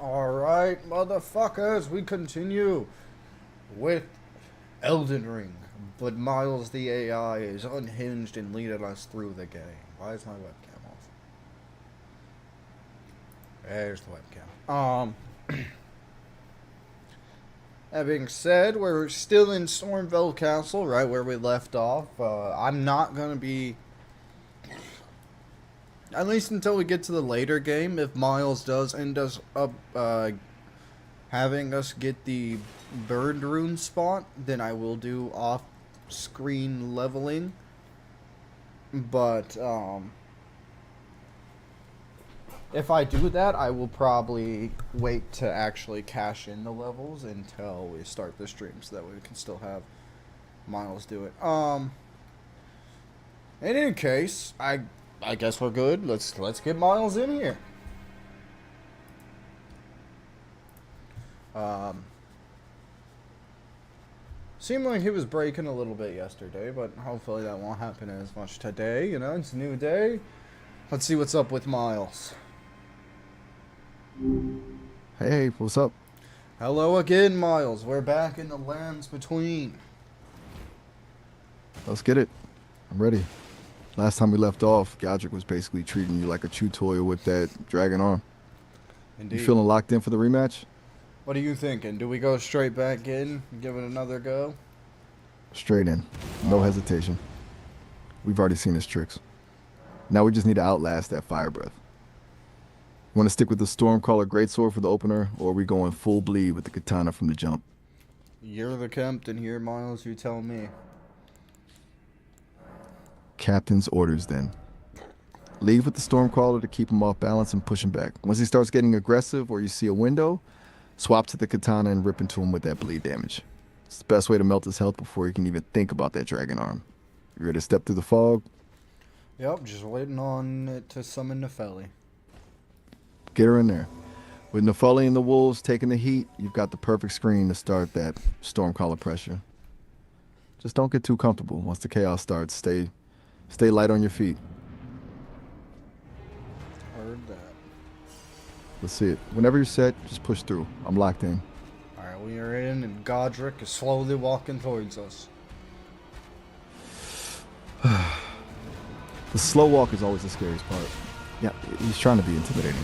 Alright, motherfuckers, we continue with Elden Ring. But Miles the AI is unhinged and leading us through the game. Why is my webcam off? There's the webcam. That being said, we're still in Stormville Castle, right where we left off. I'm not gonna be... At least until we get to the later game, if Miles does end up having us get the bird rune spot, then I will do off-screen leveling. But, if I do that, I will probably wait to actually cash in the levels until we start the stream so that we can still have Miles do it. In any case, I guess we're good. Let's get Miles in here. Seemed like he was breaking a little bit yesterday, but hopefully that won't happen as much today. You know, it's a new day. Let's see what's up with Miles. Hey, what's up? Hello again, Miles. We're back in the lands between. Let's get it. I'm ready. Last time we left off, Godrick was basically treating you like a chew toy with that dragon arm. Indeed. You feeling locked in for the rematch? What are you thinking? Do we go straight back in and give it another go? Straight in. No hesitation. We've already seen his tricks. Now we just need to outlast that fire breath. Want to stick with the Stormcaller Greatsword for the opener, or are we going full bleed with the katana from the jump? You're the captain here, Miles. You tell me. Captain's orders, then. Leave with the Stormcaller to keep him off balance and push him back. Once he starts getting aggressive or you see a window, swap to the katana and rip into him with that bleed damage. It's the best way to melt his health before he can even think about that dragon arm. You ready to step through the fog? Yep, just waiting on it to summon Nepheli. Get her in there. With Nepheli and the wolves taking the heat, you've got the perfect screen to start that Stormcaller pressure. Just don't get too comfortable. Once the chaos starts, stay light on your feet. Heard that. Let's see it. Whenever you're set, just push through. I'm locked in. Alright, we are in, and Godrick is slowly walking towards us. The slow walk is always the scariest part. Yeah, he's trying to be intimidating.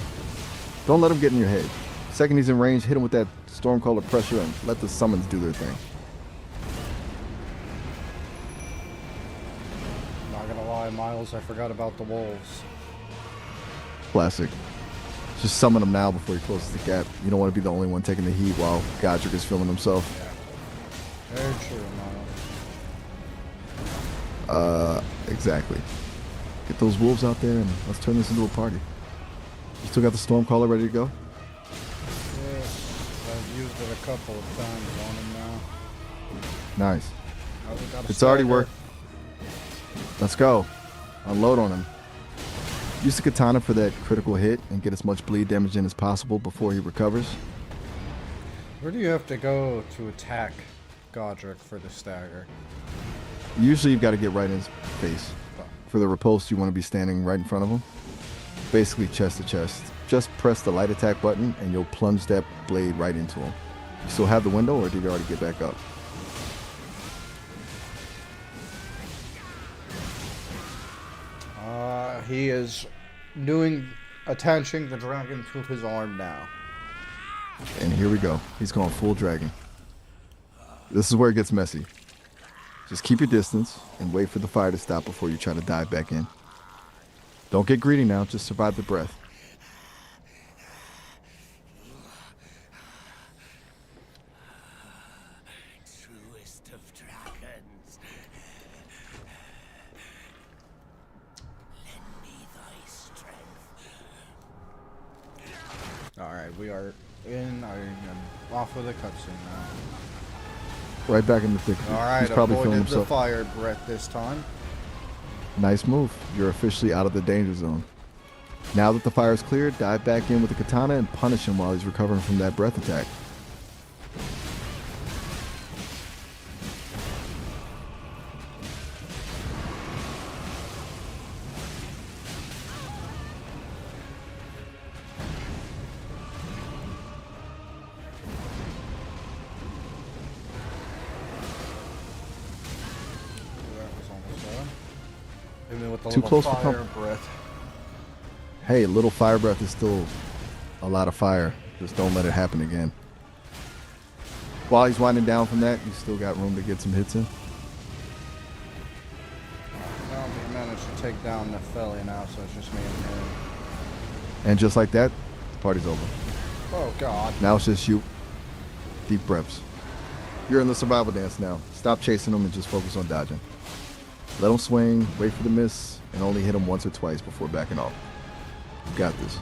Don't let him get in your head. Second he's in range, hit him with that Stormcaller pressure and let the summons do their thing. Not gonna lie, Miles, I forgot about the wolves. Classic. Just summon him now before he closes the gap. You don't want to be the only one taking the heat while Godrick is filming himself. Yeah. Very true, Miles. Exactly. Get those wolves out there and let's turn this into a party. You still got the Stormcaller ready to go? Yeah, I've used it a couple of times on him now. Nice. Now we gotta It's already stagger. worked. Let's go. Unload on him. Use the katana for that critical hit and get as much bleed damage in as possible before he recovers. Where do you have to go to attack Godrick for the stagger? Usually you've got to get right in his face. For the riposte, you want to be standing right in front of him. Basically chest to chest. Just press the light attack button and you'll plunge that blade right into him. You still have the window, or did you already get back up? He is attaching the dragon to his arm now. And here we go. He's going full dragon. This is where it gets messy. Just keep your distance and wait for the fire to stop before you try to dive back in. Don't get greedy now, just survive the breath. Truest of dragons. Lend me thy strength. Alright, we are in. I'm off of the cutscene now. Right back in the thick of it. Alright, He's probably feeling avoided the himself. fire breath this time. Nice move. You're officially out of the danger zone. Now that the fire is cleared, dive back in with the katana and punish him while he's recovering from that breath attack. with a Too little close for fire comfort. breath. Hey, a little fire breath is still a lot of fire. Just don't let it happen again. While he's winding down from that, you still got room to get some hits in. Well, we managed to take down Nepheli now, so it's just me and him. And just like that, the party's over. Oh, God. Now it's just you. Deep breaths. You're in the survival dance now. Stop chasing them and just focus on dodging. Let them swing, wait for the miss, and only hit them once or twice before backing off. You got this.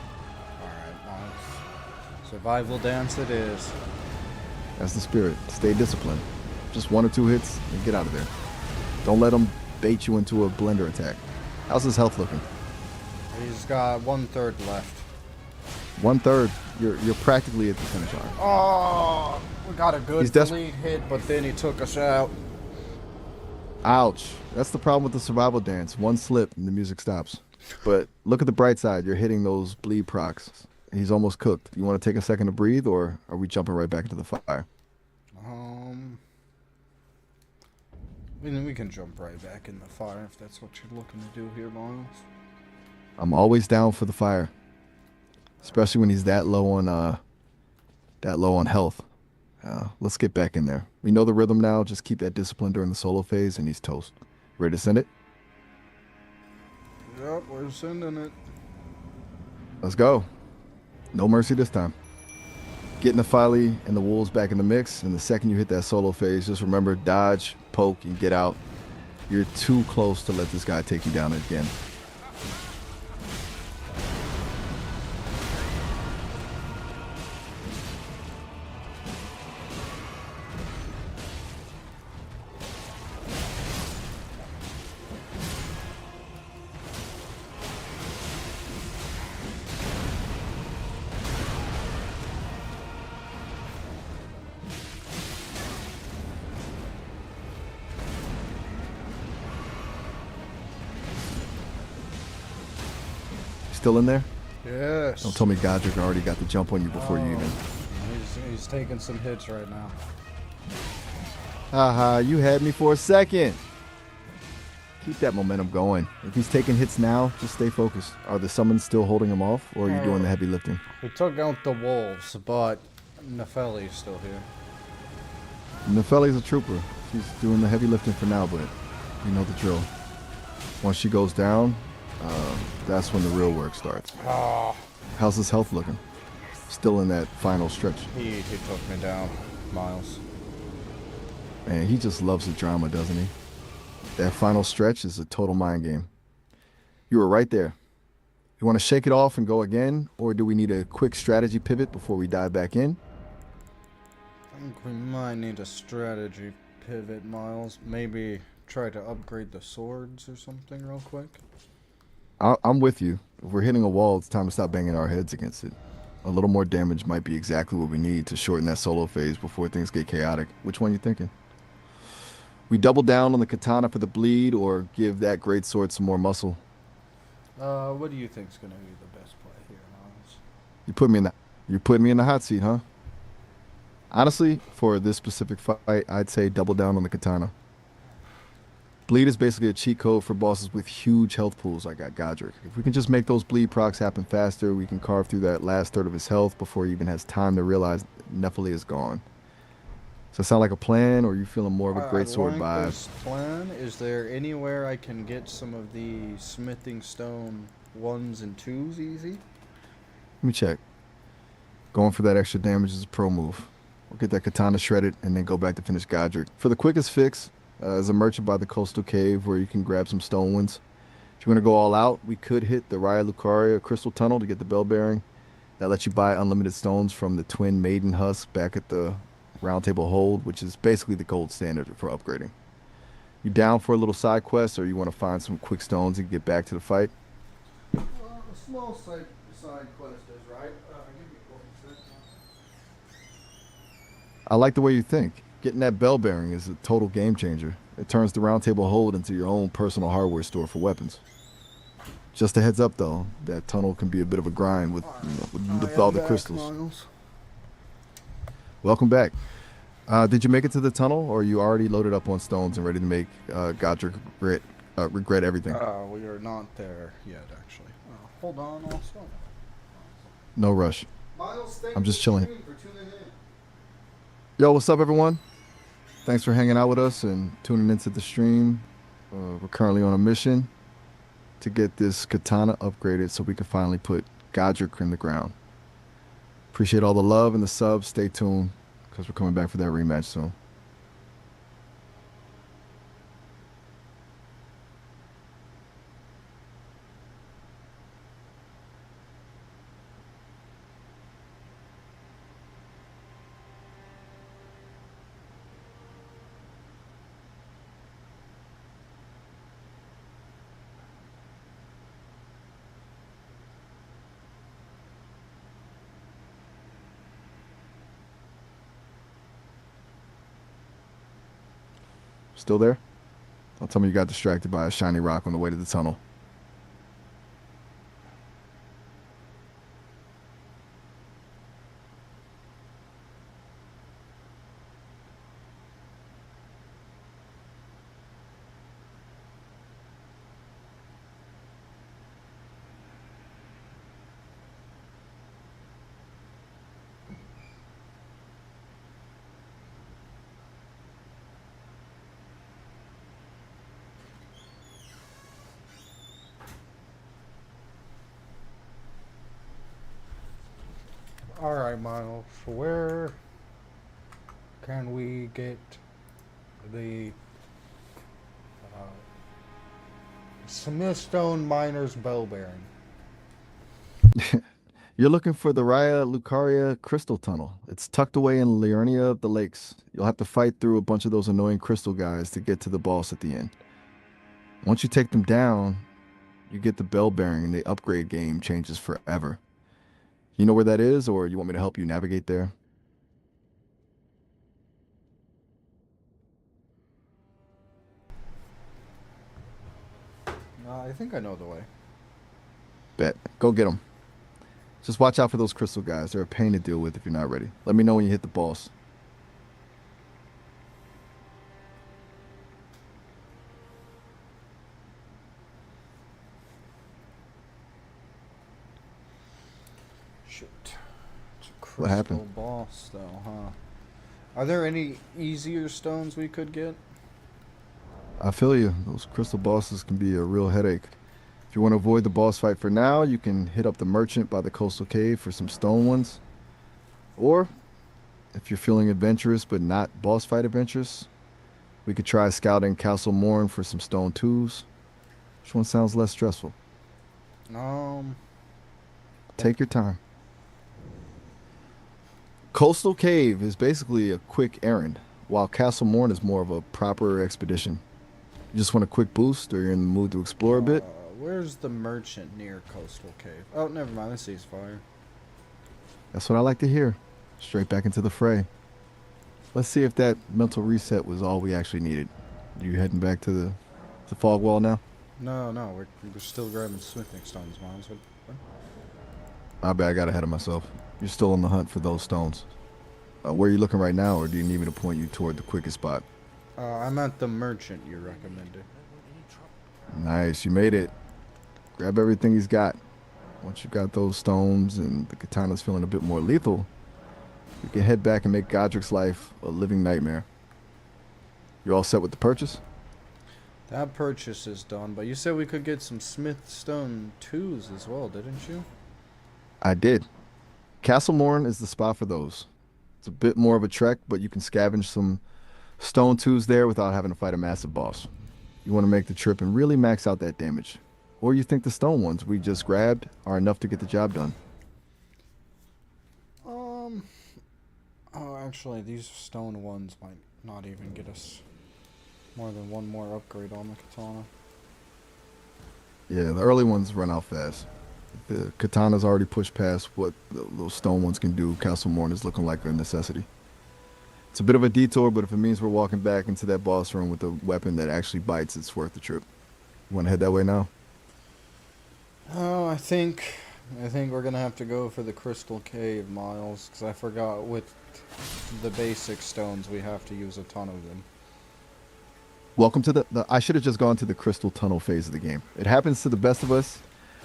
Alright, Miles. Survival dance it is. That's the spirit. Stay disciplined. Just 1 or 2 hits and get out of there. Don't let them bait you into a blender attack. How's his health looking? He's got 1/3 left. 1/3. You're practically at the finish line. Oh, we got a good He's lead hit, but then he took us out. Ouch. That's the problem with the survival dance. One slip and the music stops. But look at the bright side. You're hitting those bleed procs. He's almost cooked. You want to take a second to breathe, or are we jumping right back into the fire? We can jump right back in the fire if that's what you're looking to do here, Miles. I'm always down for the fire, especially when he's that low on health. Let's get back in there. We know the rhythm now. Just keep that discipline during the solo phase, and he's toast. Ready to send it? Yep, we're sending it. Let's go. No mercy this time. Getting the Filey and the wolves back in the mix, and the second you hit that solo phase, just remember, dodge, poke, and get out. You're too close to let this guy take you down again. Still in there? Yes. Don't tell me Godrick already got the jump on you before you even. He's taking some hits right now. Haha, you had me for a second. Keep that momentum going. If he's taking hits now, just stay focused. Are the summons still holding him off, or are you doing the heavy lifting? We took out the wolves, but Nepheli's still here. Nepheli's a trooper. She's doing the heavy lifting for now, but you know the drill. Once she goes down, that's when the real work starts. How's his health looking? Still in that final stretch. He took me down, Miles. Man, he just loves the drama, doesn't he? That final stretch is a total mind game. You were right there. You want to shake it off and go again, or do we need a quick strategy pivot before we dive back in? I think we might need a strategy pivot, Miles. Maybe try to upgrade the swords or something real quick. I'm with you. If we're hitting a wall, it's time to stop banging our heads against it. A little more damage might be exactly what we need to shorten that solo phase before things get chaotic. Which one you thinking? We double down on the katana for the bleed, or give that great sword some more muscle? What do you think's gonna be the best play here, Miles? You're putting me in the hot seat, huh? Honestly, for this specific fight, I'd say double down on the katana. Bleed is basically a cheat code for bosses with huge health pools like Godrick. If we can just make those bleed procs happen faster, we can carve through that last third of his health before he even has time to realize Nepheli is gone. Does that sound like a plan, or are you feeling more of a greatsword vibe? This plan. Is there anywhere I can get some of the smithing stone 1s and 2s easy? Let me check. Going for that extra damage is a pro move. We'll get that katana shredded and then go back to finish Godrick. For the quickest fix, is a merchant by the coastal cave where you can grab some stone ones. If you want to go all out, we could hit the Raya Lucaria crystal tunnel to get the bell bearing. That lets you buy unlimited stones from the twin maiden husk back at the round table hold, which is basically the gold standard for upgrading. You down for a little side quest, or you want to find some quick stones and get back to the fight? A small side quest is right. Give me 1 second. I like the way you think. Getting that bell bearing is a total game changer. It turns the round table hold into your own personal hardware store for weapons. Just a heads up though, that tunnel can be a bit of a grind with all the crystals. Miles. Welcome back. Did you make it to the tunnel, or are you already loaded up on stones and ready to make Godrick regret everything. We are not there yet, actually. Hold on, also. No rush. Miles, thank I'm you just chilling. for tuning in. Yo, what's up, everyone? Thanks for hanging out with us and tuning into the stream. We're currently on a mission to get this katana upgraded so we can finally put Godrick in the ground. Appreciate all the love and the subs. Stay tuned because we're coming back for that rematch soon. Still there? Don't tell me you got distracted by a shiny rock on the way to the tunnel. Alright, Miles, where can we get the Smithstone Miner's Bell Bearing? You're looking for the Raya Lucaria Crystal Tunnel. It's tucked away in Liurnia of the Lakes. You'll have to fight through a bunch of those annoying crystal guys to get to the boss at the end. Once you take them down, you get the bell bearing and the upgrade game changes forever. You know where that is, or you want me to help you navigate there? I think I know the way. Bet. Go get them. Just watch out for those crystal guys. They're a pain to deal with if you're not ready. Let me know when you hit the boss. Shit. It's a crystal What happened? boss, though, huh? Are there any easier stones we could get? I feel you. Those crystal bosses can be a real headache. If you want to avoid the boss fight for now, you can hit up the merchant by the coastal cave for some stone ones. Or, if you're feeling adventurous but not boss fight adventurous, we could try scouting Castle Morn for some stone 2s. Which one sounds less stressful? Take your time. Coastal Cave is basically a quick errand, while Castle Morn is more of a proper expedition. You just want a quick boost, or you're in the mood to explore a bit? Where's the merchant near Coastal Cave? Oh, never mind. This ceasefire. That's what I like to hear. Straight back into the fray. Let's see if that mental reset was all we actually needed. You heading back to the fog wall now? No, we're still grabbing smithing stones, Miles. What? I bet I got ahead of myself. You're still on the hunt for those stones. Where are you looking right now, or do you need me to point you toward the quickest spot? I'm at the merchant you recommended. Nice, you made it. Grab everything he's got. Once you got those stones and the katana's feeling a bit more lethal, you can head back and make Godrick's life a living nightmare. You all set with the purchase? That purchase is done, but you said we could get some Smithstone 2s as well, didn't you? I did. Castle Morn is the spot for those. It's a bit more of a trek, but you can scavenge some stone 2s there without having to fight a massive boss. You want to make the trip and really max out that damage. Or you think the stone ones we just grabbed are enough to get the job done? Oh, actually, these stone ones might not even get us more than one more upgrade on the katana. Yeah, the early ones run out fast. The katana's already pushed past what those stone ones can do. Castle Morn is looking like a necessity. It's a bit of a detour, but if it means we're walking back into that boss room with a weapon that actually bites, it's worth the trip. You want to head that way now? Oh, I think we're gonna have to go for the Crystal Cave, Miles, because I forgot with the basic stones we have to use a ton of them. Welcome to the I should have just gone to the crystal tunnel phase of the game. It happens to the best of us.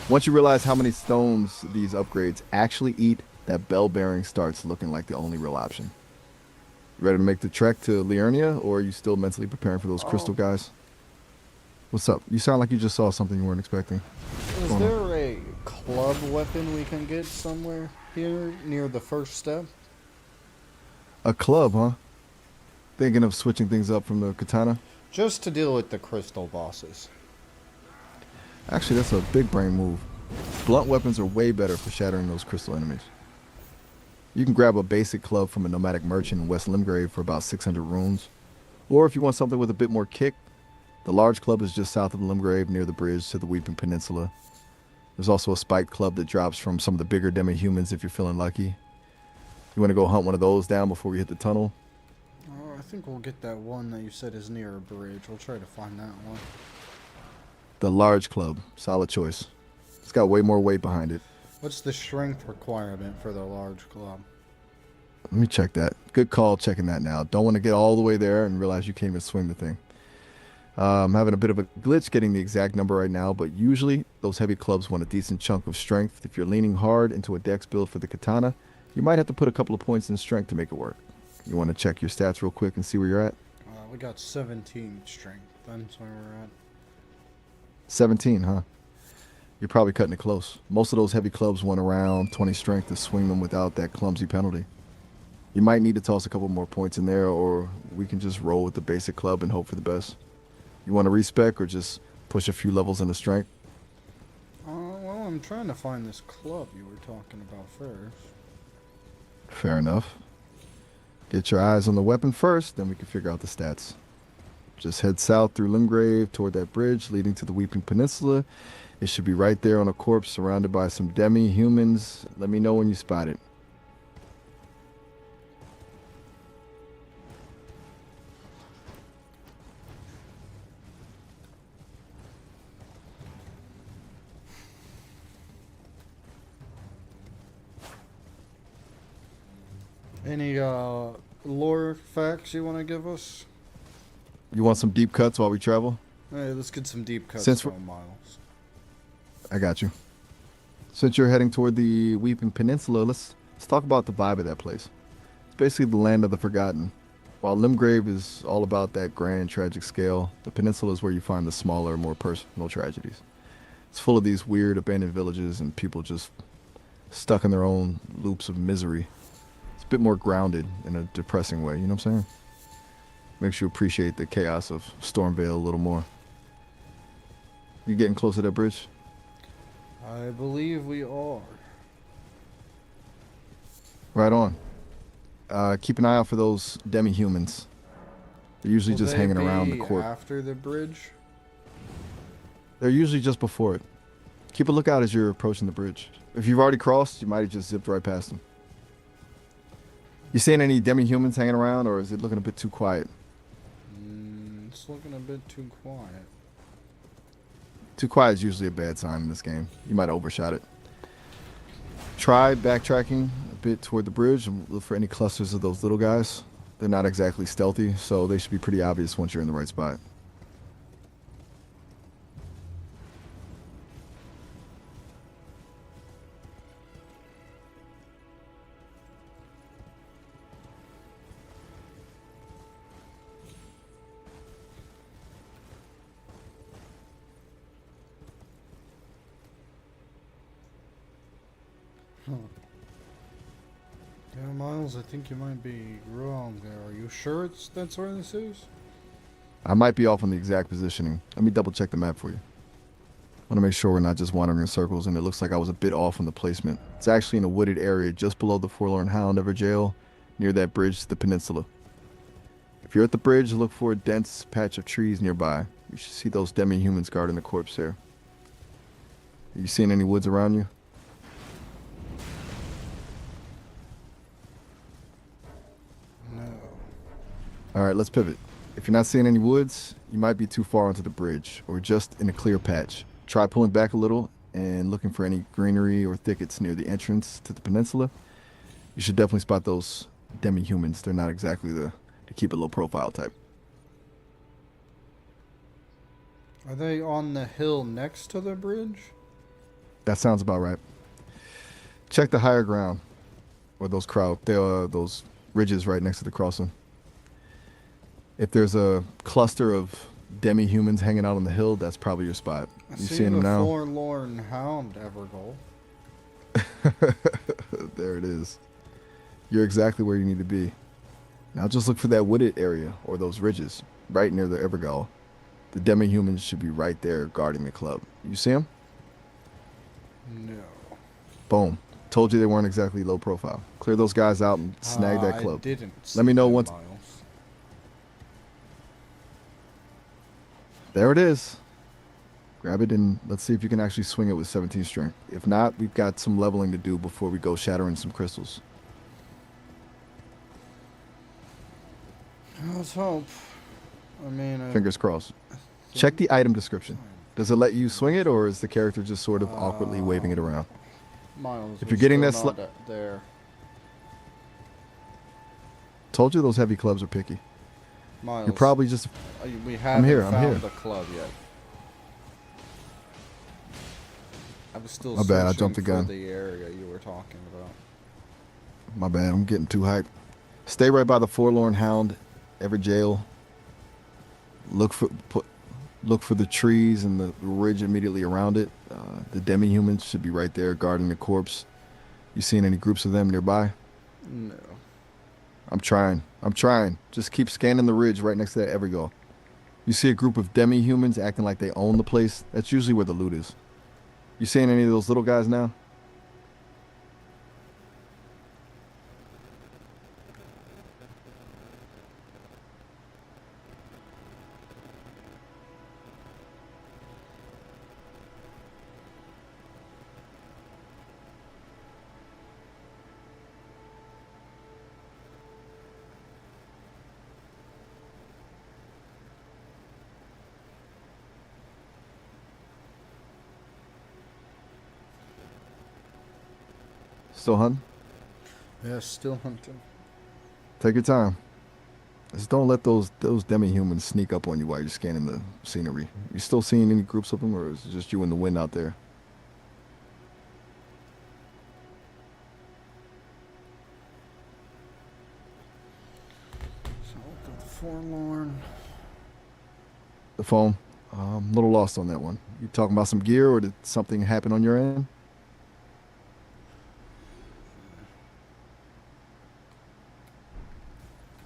Once you realize how many stones these upgrades actually eat, that bell bearing starts looking like the only real option. You ready to make the trek to Liurnia, or are you still mentally preparing for those crystal guys? What's up? You sound like you just saw something you weren't expecting. Is there a club weapon we can get somewhere here near the first step? A club, huh? Thinking of switching things up from the katana? Just to deal with the crystal bosses. Actually, that's a big brain move. Blunt weapons are way better for shattering those crystal enemies. You can grab a basic club from a nomadic merchant in West Limgrave for about 600 runes. Or if you want something with a bit more kick, the large club is just south of Limgrave near the bridge to the Weeping Peninsula. There's also a spiked club that drops from some of the bigger demi-humans if you're feeling lucky. You want to go hunt one of those down before we hit the tunnel? I think we'll get that one that you said is near a bridge. We'll try to find that one. The large club. Solid choice. It's got way more weight behind it. What's the strength requirement for the large club? Let me check that. Good call checking that now. Don't want to get all the way there and realize you can't even swing the thing. I'm having a bit of a glitch getting the exact number right now, but usually those heavy clubs want a decent chunk of strength. If you're leaning hard into a dex build for the katana, you might have to put a couple of points in strength to make it work. You want to check your stats real quick and see where you're at? We got 17 strength. That's where we're at. 17, huh? You're probably cutting it close. Most of those heavy clubs want around 20 strength to swing them without that clumsy penalty. You might need to toss a couple more points in there, or we can just roll with the basic club and hope for the best. You want to respec or just push a few levels into strength? Well, I'm trying to find this club you were talking about first. Fair enough. Get your eyes on the weapon first, then we can figure out the stats. Just head south through Limgrave toward that bridge leading to the Weeping Peninsula. It should be right there on a corpse surrounded by some demi-humans. Let me know when you spot it. Any lore facts you want to give us? You want some deep cuts while we travel? Hey, let's get some deep cuts Since from Miles. I got you. Since you're heading toward the Weeping Peninsula, let's talk about the vibe of that place. It's basically the land of the forgotten. While Limgrave is all about that grand tragic scale, the peninsula is where you find the smaller, more personal tragedies. It's full of these weird abandoned villages and people just stuck in their own loops of misery. It's a bit more grounded in a depressing way, you know what I'm saying? Makes you appreciate the chaos of Stormvale a little more. You getting close to that bridge? I believe we are. Right on. Keep an eye out for those demi-humans. They're usually Will just they hanging around the be court. after the bridge? They're usually just before it. Keep a lookout as you're approaching the bridge. If you've already crossed, you might have just zipped right past them. You seeing any demi-humans hanging around, or is it looking a bit too quiet? It's looking a bit too quiet. Too quiet is usually a bad sign in this game. You might have overshot it. Try backtracking a bit toward the bridge and look for any clusters of those little guys. They're not exactly stealthy, so they should be pretty obvious once you're in the right spot. Yeah, Miles, I think you might be wrong there. Are you sure that's where this is? I might be off on the exact positioning. Let me double check the map for you. I want to make sure we're not just wandering in circles, and it looks like I was a bit off on the placement. It's actually in a wooded area just below the Forlorn Hound Ever Jail, near that bridge to the peninsula. If you're at the bridge, look for a dense patch of trees nearby. You should see those demi-humans guarding the corpse there. Are you seeing any woods around you? No. Alright, let's pivot. If you're not seeing any woods, you might be too far onto the bridge, or just in a clear patch. Try pulling back a little and looking for any greenery or thickets near the entrance to the peninsula. You should definitely spot those demi-humans. They're not exactly the keep a low profile type. Are they on the hill next to the bridge? That sounds about right. Check the higher ground, or those ridges right next to the crossing. If there's a cluster of demi-humans hanging out on the hill, that's probably your spot. I You see seeing the them now? forlorn hound, Evergoal. There it is. You're exactly where you need to be. Now just look for that wooded area, or those ridges, right near the Evergall. The demi-humans should be right there guarding the club. You see them? No. Boom. Told you they weren't exactly low profile. Clear those guys out and snag that I club. didn't see Let me know them, once. Miles. There it is. Grab it and let's see if you can actually swing it with 17 strength. If not, we've got some leveling to do before we go shattering some crystals. Let's hope. I mean, Fingers crossed. Check the item description. Does it let you swing it, or is the character just sort of awkwardly waving it around? Miles, If we're you're getting still that not there. Told you those heavy clubs are picky. Miles, You're probably just... we haven't here, I'm found here. the club yet. I was still My bad, I searching jumped the for gun. the area you were talking about. My bad, I'm getting too hyped. Stay right by the forlorn hound, Everjail. Look for the trees and the ridge immediately around it. The demi-humans should be right there guarding the corpse. You seen any groups of them nearby? No. I'm trying. Just keep scanning the ridge right next to that Evergall. You see a group of demi-humans acting like they own the place? That's usually where the loot is. You seeing any of those little guys now? Still hunting? Yeah, still hunting. Take your time. Just don't let those demi-humans sneak up on you while you're scanning the scenery. You still seeing any groups of them, or is it just you and the wind out there? So, the forlorn. The phone? I'm a little lost on that one. You talking about some gear, or did something happen on your end?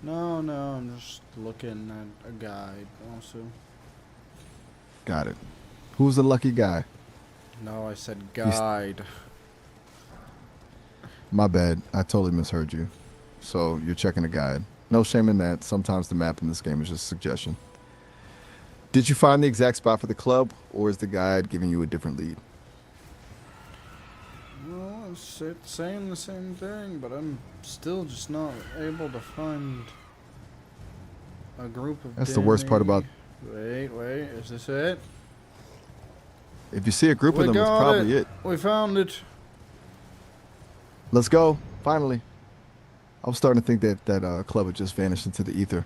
No, I'm just looking at a guide also. Got it. Who's the lucky guy? No, I said guide. My bad. I totally misheard you. So you're checking a guide. No shame in that. Sometimes the map in this game is just a suggestion. Did you find the exact spot for the club, or is the guide giving you a different lead? Well, it's saying the same thing, but I'm still just not able to find a group of That's the worst part about... Wait, is this it? If you see a group of them, it's got probably it. We found it. Let's go. Finally. I was starting to think that club had just vanished into the ether.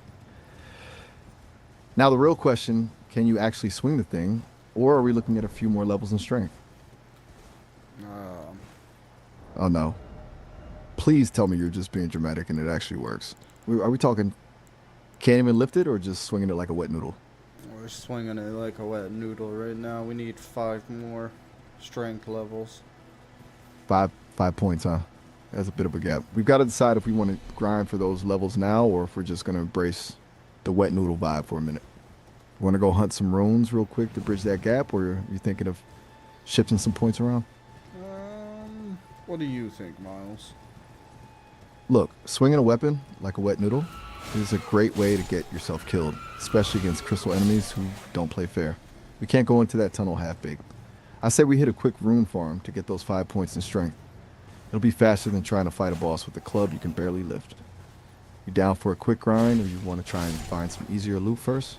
Now the real question, can you actually swing the thing, or are we looking at a few more levels in strength? Oh no. Please tell me you're just being dramatic and it actually works. Are we talking can't even lift it, or just swinging it like a wet noodle? We're swinging it like a wet noodle right now. We need 5 more strength levels. 5 points, huh? That's a bit of a gap. We've got to decide if we want to grind for those levels now, or if we're just going to embrace the wet noodle vibe for a minute. Want to go hunt some runes real quick to bridge that gap, or are you thinking of shifting some points around? What do you think, Miles? Look, swinging a weapon like a wet noodle is a great way to get yourself killed, especially against crystal enemies who don't play fair. We can't go into that tunnel half-baked. I say we hit a quick rune farm to get those 5 points in strength. It'll be faster than trying to fight a boss with a club you can barely lift. You down for a quick grind, or you want to try and find some easier loot first?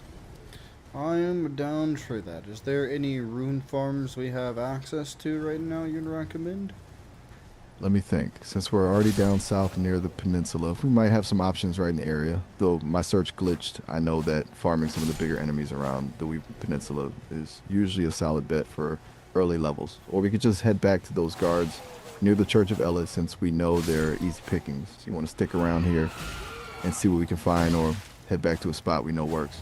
I am down for that. Is there any rune farms we have access to right now you'd recommend? Let me think. Since we're already down south near the peninsula, we might have some options right in the area. Though my search glitched, I know that farming some of the bigger enemies around the Weeping Peninsula is usually a solid bet for early levels. Or we could just head back to those guards near the Church of Ellis since we know they're easy pickings. So you want to stick around here and see what we can find, or head back to a spot we know works.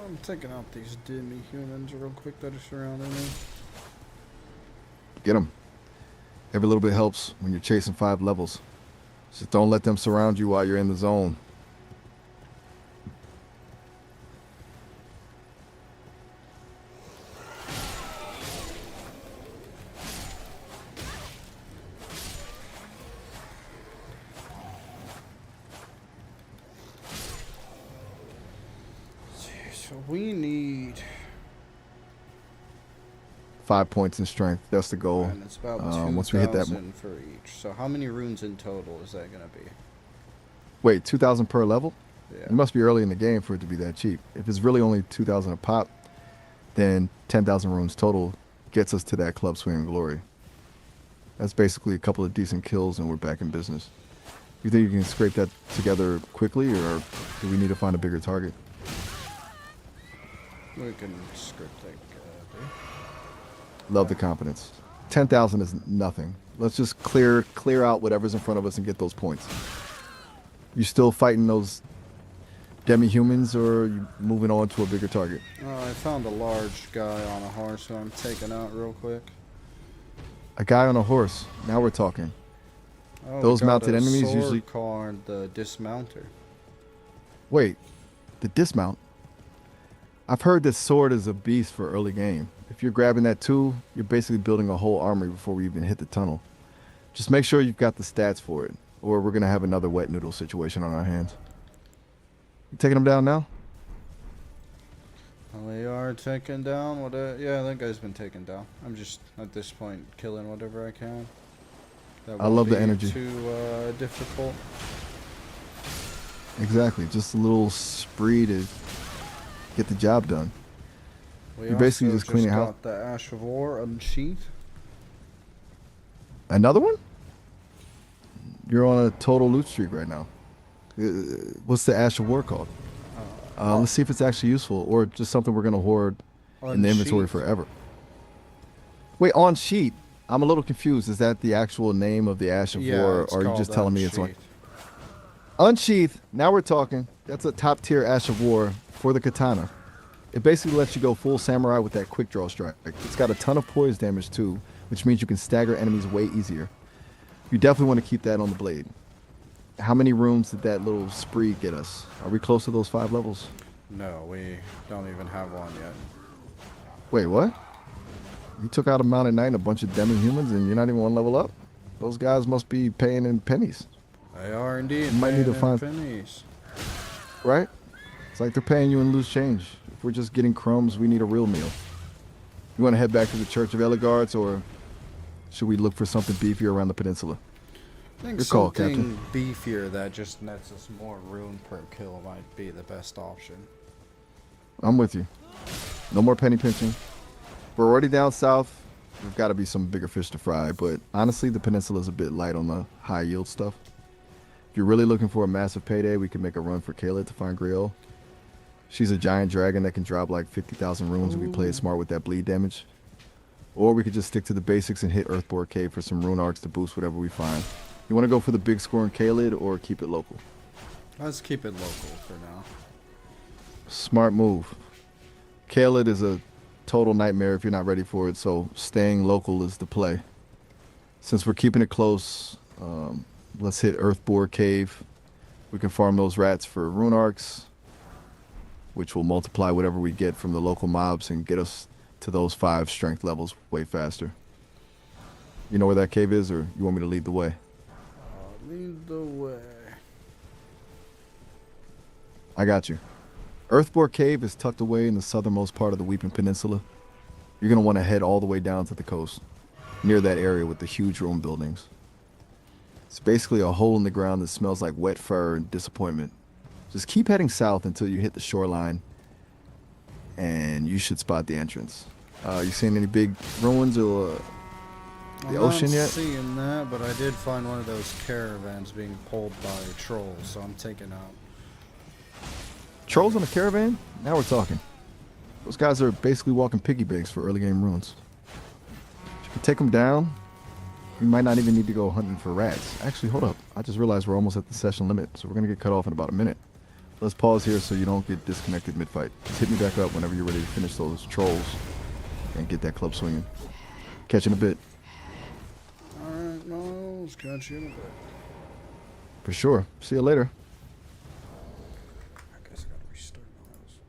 I'm taking out these demi-humans real quick that are surrounding me. Get them. Every little bit helps when you're chasing 5 levels. Just don't let them surround you while you're in the zone. So we need, 5 points in strength. That's the goal. and it's about Once we hit that, 2,000 for each. So how many runes in total is that gonna be? wait, 2,000 per level? Yeah. It must be early in the game for it to be that cheap. If it's really only 2,000 a pop, then 10,000 runes total gets us to that club swing glory. That's basically a couple of decent kills and we're back in business. You think you can scrape that together quickly, or do we need to find a bigger target? We can script that. Love the confidence. 10,000 is nothing. Let's just clear out whatever's in front of us and get those points. You still fighting those demi-humans, or are you moving on to a bigger target? I found a large guy on a horse who I'm taking out real quick. A guy on a horse. Now we're talking. Oh, Those we got mounted a enemies sword usually- called the dismounter. Wait, the dismount? I've heard this sword is a beast for early game. If you're grabbing that too, you're basically building a whole armory before we even hit the tunnel. Just make sure you've got the stats for it, or we're going to have another wet noodle situation on our hands. You taking them down now? We are taking down what? Yeah, that guy's been taken down. I'm just at this point killing whatever I can. That I won't love the be energy. Too difficult. Exactly, just a little spree to get the job done. We You're basically also just cleaning got house. the Ash of War unsheathed. Another one? You're on a total loot streak right now. What's the Ash of War called? Let's see if it's actually useful, or just something we're going to hoard in the inventory Unsheathed. forever. Wait, on sheet. I'm a little confused. Is that the actual name of the Ash of Yeah, War, it's or are you called just telling me it's on? unsheathed. Unsheath. Now we're talking. That's a top tier Ash of War for the katana. It basically lets you go full samurai with that quick draw strike. It's got a ton of poise damage too, which means you can stagger enemies way easier. You definitely want to keep that on the blade. How many rooms did that little spree get us? Are we close to those 5 levels? No, we don't even have one yet. Wait, what? You took out a mounted knight and a bunch of demi-humans and you're not even 1 level up? Those guys must be paying in pennies, They are indeed. You might need to paying in find- pennies. right? It's like they're paying you in loose change. If we're just getting crumbs, we need a real meal. You want to head back to the Church of Elegards, or should we look for something beefier around the peninsula? I think Your call, something beefier that just nets us more rune per kill might be the best option. I'm with you. No more penny pinching. We're already down south. There's got to be some bigger fish to fry, but honestly, the peninsula's a bit light on the high yield stuff. If you're really looking for a massive payday, we can make a run for Kayla to find Griot. She's a giant dragon that can drop like 50,000 runes if we play it smart with that bleed damage. Or we could just stick to the basics and hit Earthbore Cave for some rune arcs to boost whatever we find. You want to go for the big score in Kaled or keep it local? Let's keep it local for now. Smart move. Kaled is a total nightmare if you're not ready for it, so staying local is the play. Since we're keeping it close, let's hit Earthbore Cave. We can farm those rats for rune arcs, which will multiply whatever we get from the local mobs and get us to those 5 strength levels way faster. You know where that cave is, or you want me to lead the way? Lead the way. I got you. Earthbore Cave is tucked away in the southernmost part of the Weeping Peninsula. You're going to want to head all the way down to the coast, near that area with the huge ruin buildings. It's basically a hole in the ground that smells like wet fur and disappointment. Just keep heading south until you hit the shoreline, and you should spot the entrance. You seen any big ruins or the I'm ocean not yet? seeing that, but I did find one of those caravans being pulled by trolls, so I'm taking out. Trolls on a caravan? Now we're talking. Those guys are basically walking piggy banks for early game ruins. If you can take them down, you might not even need to go hunting for rats. Actually, hold up. I just realized we're almost at the session limit, so we're going to get cut off in about a minute. Let's pause here so you don't get disconnected mid-fight. Just hit me back up whenever you're ready to finish those trolls and get that club swinging. Catch you in a bit. Alright, Miles, catch you in a bit. For sure. See you later. I guess I gotta restart Miles.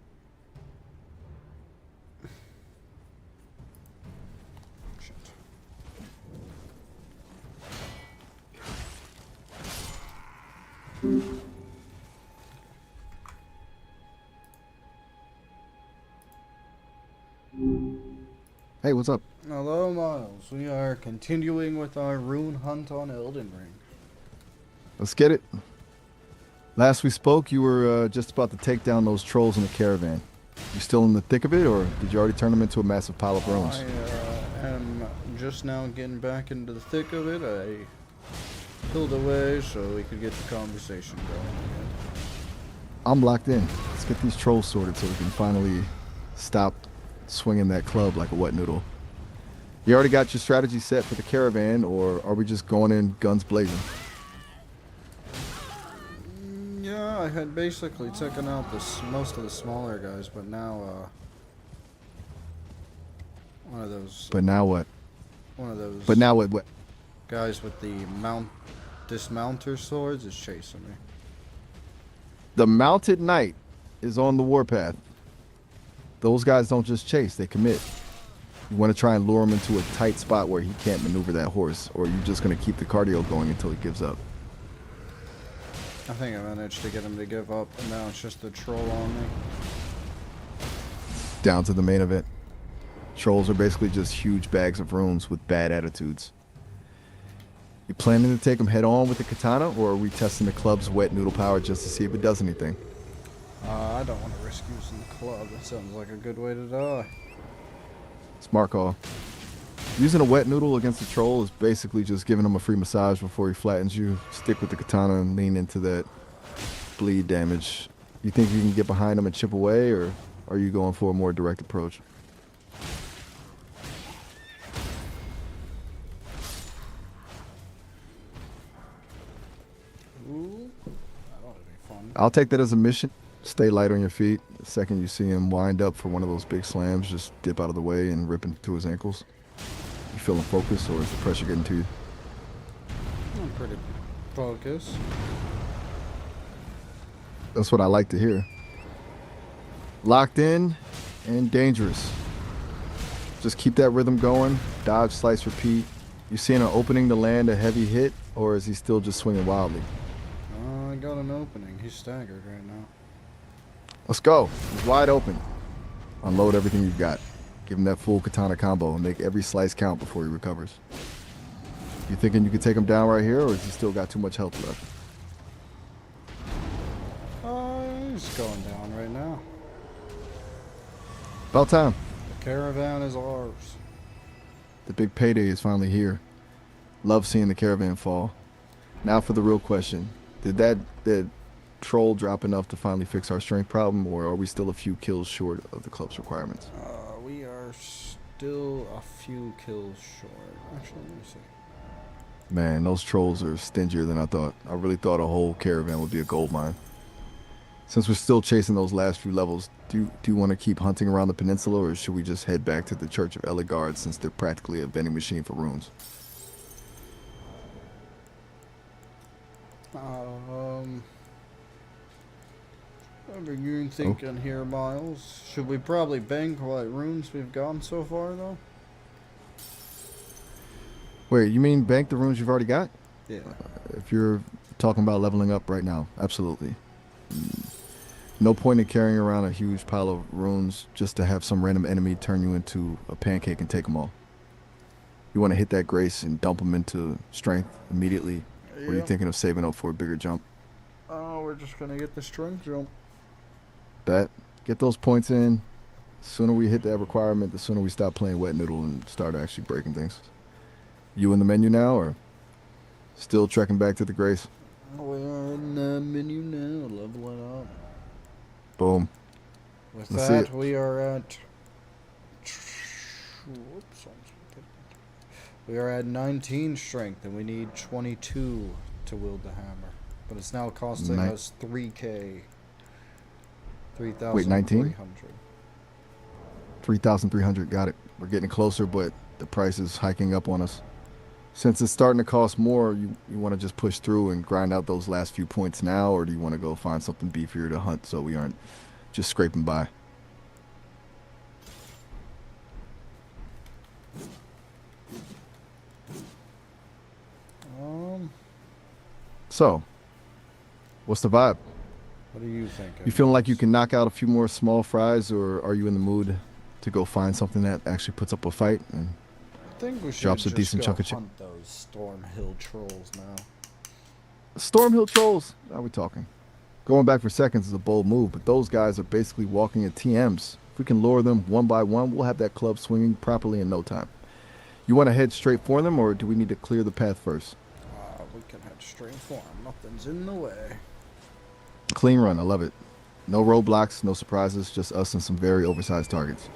Shit. Hey, what's up? Hello, Miles. We are continuing with our rune hunt on Elden Ring. Let's get it. Last we spoke, you were just about to take down those trolls in the caravan. You still in the thick of it, or did you already turn them into a massive pile of ruins? I am just now getting back into the thick of it. I pulled away so we could get the conversation going again. I'm locked in. Let's get these trolls sorted so we can finally stop swinging that club like a wet noodle. You already got your strategy set for the caravan, or are we just going in guns blazing? Yeah, I had basically taken out most of the smaller guys, but now one of those But now what? What? guys with the dismounter swords is chasing me. The mounted knight is on the warpath. Those guys don't just chase, they commit. You want to try and lure him into a tight spot where he can't maneuver that horse, or you're just going to keep the cardio going until he gives up. I think I managed to get him to give up, and now it's just the troll on me. Down to the main event. Trolls are basically just huge bags of runes with bad attitudes. You planning to take them head on with the katana, or are we testing the club's wet noodle power just to see if it does anything? I don't want to risk using the club. That sounds like a good way to die. Smart call. Using a wet noodle against a troll is basically just giving him a free massage before he flattens you. Stick with the katana and lean into that bleed damage. You think you can get behind him and chip away, or are you going for a more direct approach? Ooh, that ought to be fun. I'll take that as a mission. Stay light on your feet. The second you see him wind up for one of those big slams, just dip out of the way and rip into his ankles. You feeling focused, or is the pressure getting to you? I'm pretty focused. That's what I like to hear. Locked in and dangerous. Just keep that rhythm going. Dodge, slice, repeat. You seeing an opening to land a heavy hit, or is he still just swinging wildly? I got an opening. He's staggered right now. Let's go. He's wide open. Unload everything you've got. Give him that full katana combo and make every slice count before he recovers. You thinking you could take him down right here, or has he still got too much health left? He's going down right now. About time. The caravan is ours. The big payday is finally here. Love seeing the caravan fall. Now for the real question. Did that troll drop enough to finally fix our strength problem, or are we still a few kills short of the club's requirements? We are still a few kills short. Actually, let me see. Man, those trolls are stingier than I thought. I really thought a whole caravan would be a gold mine. Since we're still chasing those last few levels, do you want to keep hunting around the peninsula, or should we just head back to the Church of Ellegard, since they're practically a vending machine for runes? What are you thinking here, Miles? Should we probably bank what runes we've gotten so far, though? Wait, you mean bank the runes you've already got? Yeah. If you're talking about leveling up right now, absolutely. No point in carrying around a huge pile of runes just to have some random enemy turn you into a pancake and take them all. You want to hit that grace and dump them into strength immediately, or are you thinking of saving up for a bigger jump? Oh, we're just gonna get the strength jump. Bet. Get those points in, Sooner we hit that requirement, the sooner we stop playing wet noodle and start actually breaking things. You in the menu now, or still trekking back to the Grace? We are in the menu now, leveling up. Boom. With Let's see that, it. we are at. Whoops. We are at 19 strength, and we need 22 to wield the hammer. But it's now costing us 3K. 3,300. Wait, 19? 3,300. Got it. We're getting closer, but the price is hiking up on us. Since it's starting to cost more, you want to just push through and grind out those last few points now, or do you want to go find something beefier to hunt so we aren't just scraping by? So, what's the vibe? What do you think? You feeling like you can knock out a few more small fries, or are you in the mood to go find something that actually puts up a fight and I think we should drops a just decent go chunk of hunt those Storm Hill trolls now. Stormhill Trolls? Now we're talking. Going back for seconds is a bold move, but those guys are basically walking at TMs. If we can lure them one by one, we'll have that club swinging properly in no time. You want to head straight for them, or do we need to clear the path first? We can head straight for them. Nothing's in the way. Clean run, I love it. No roadblocks, no surprises, just us and some very oversized targets.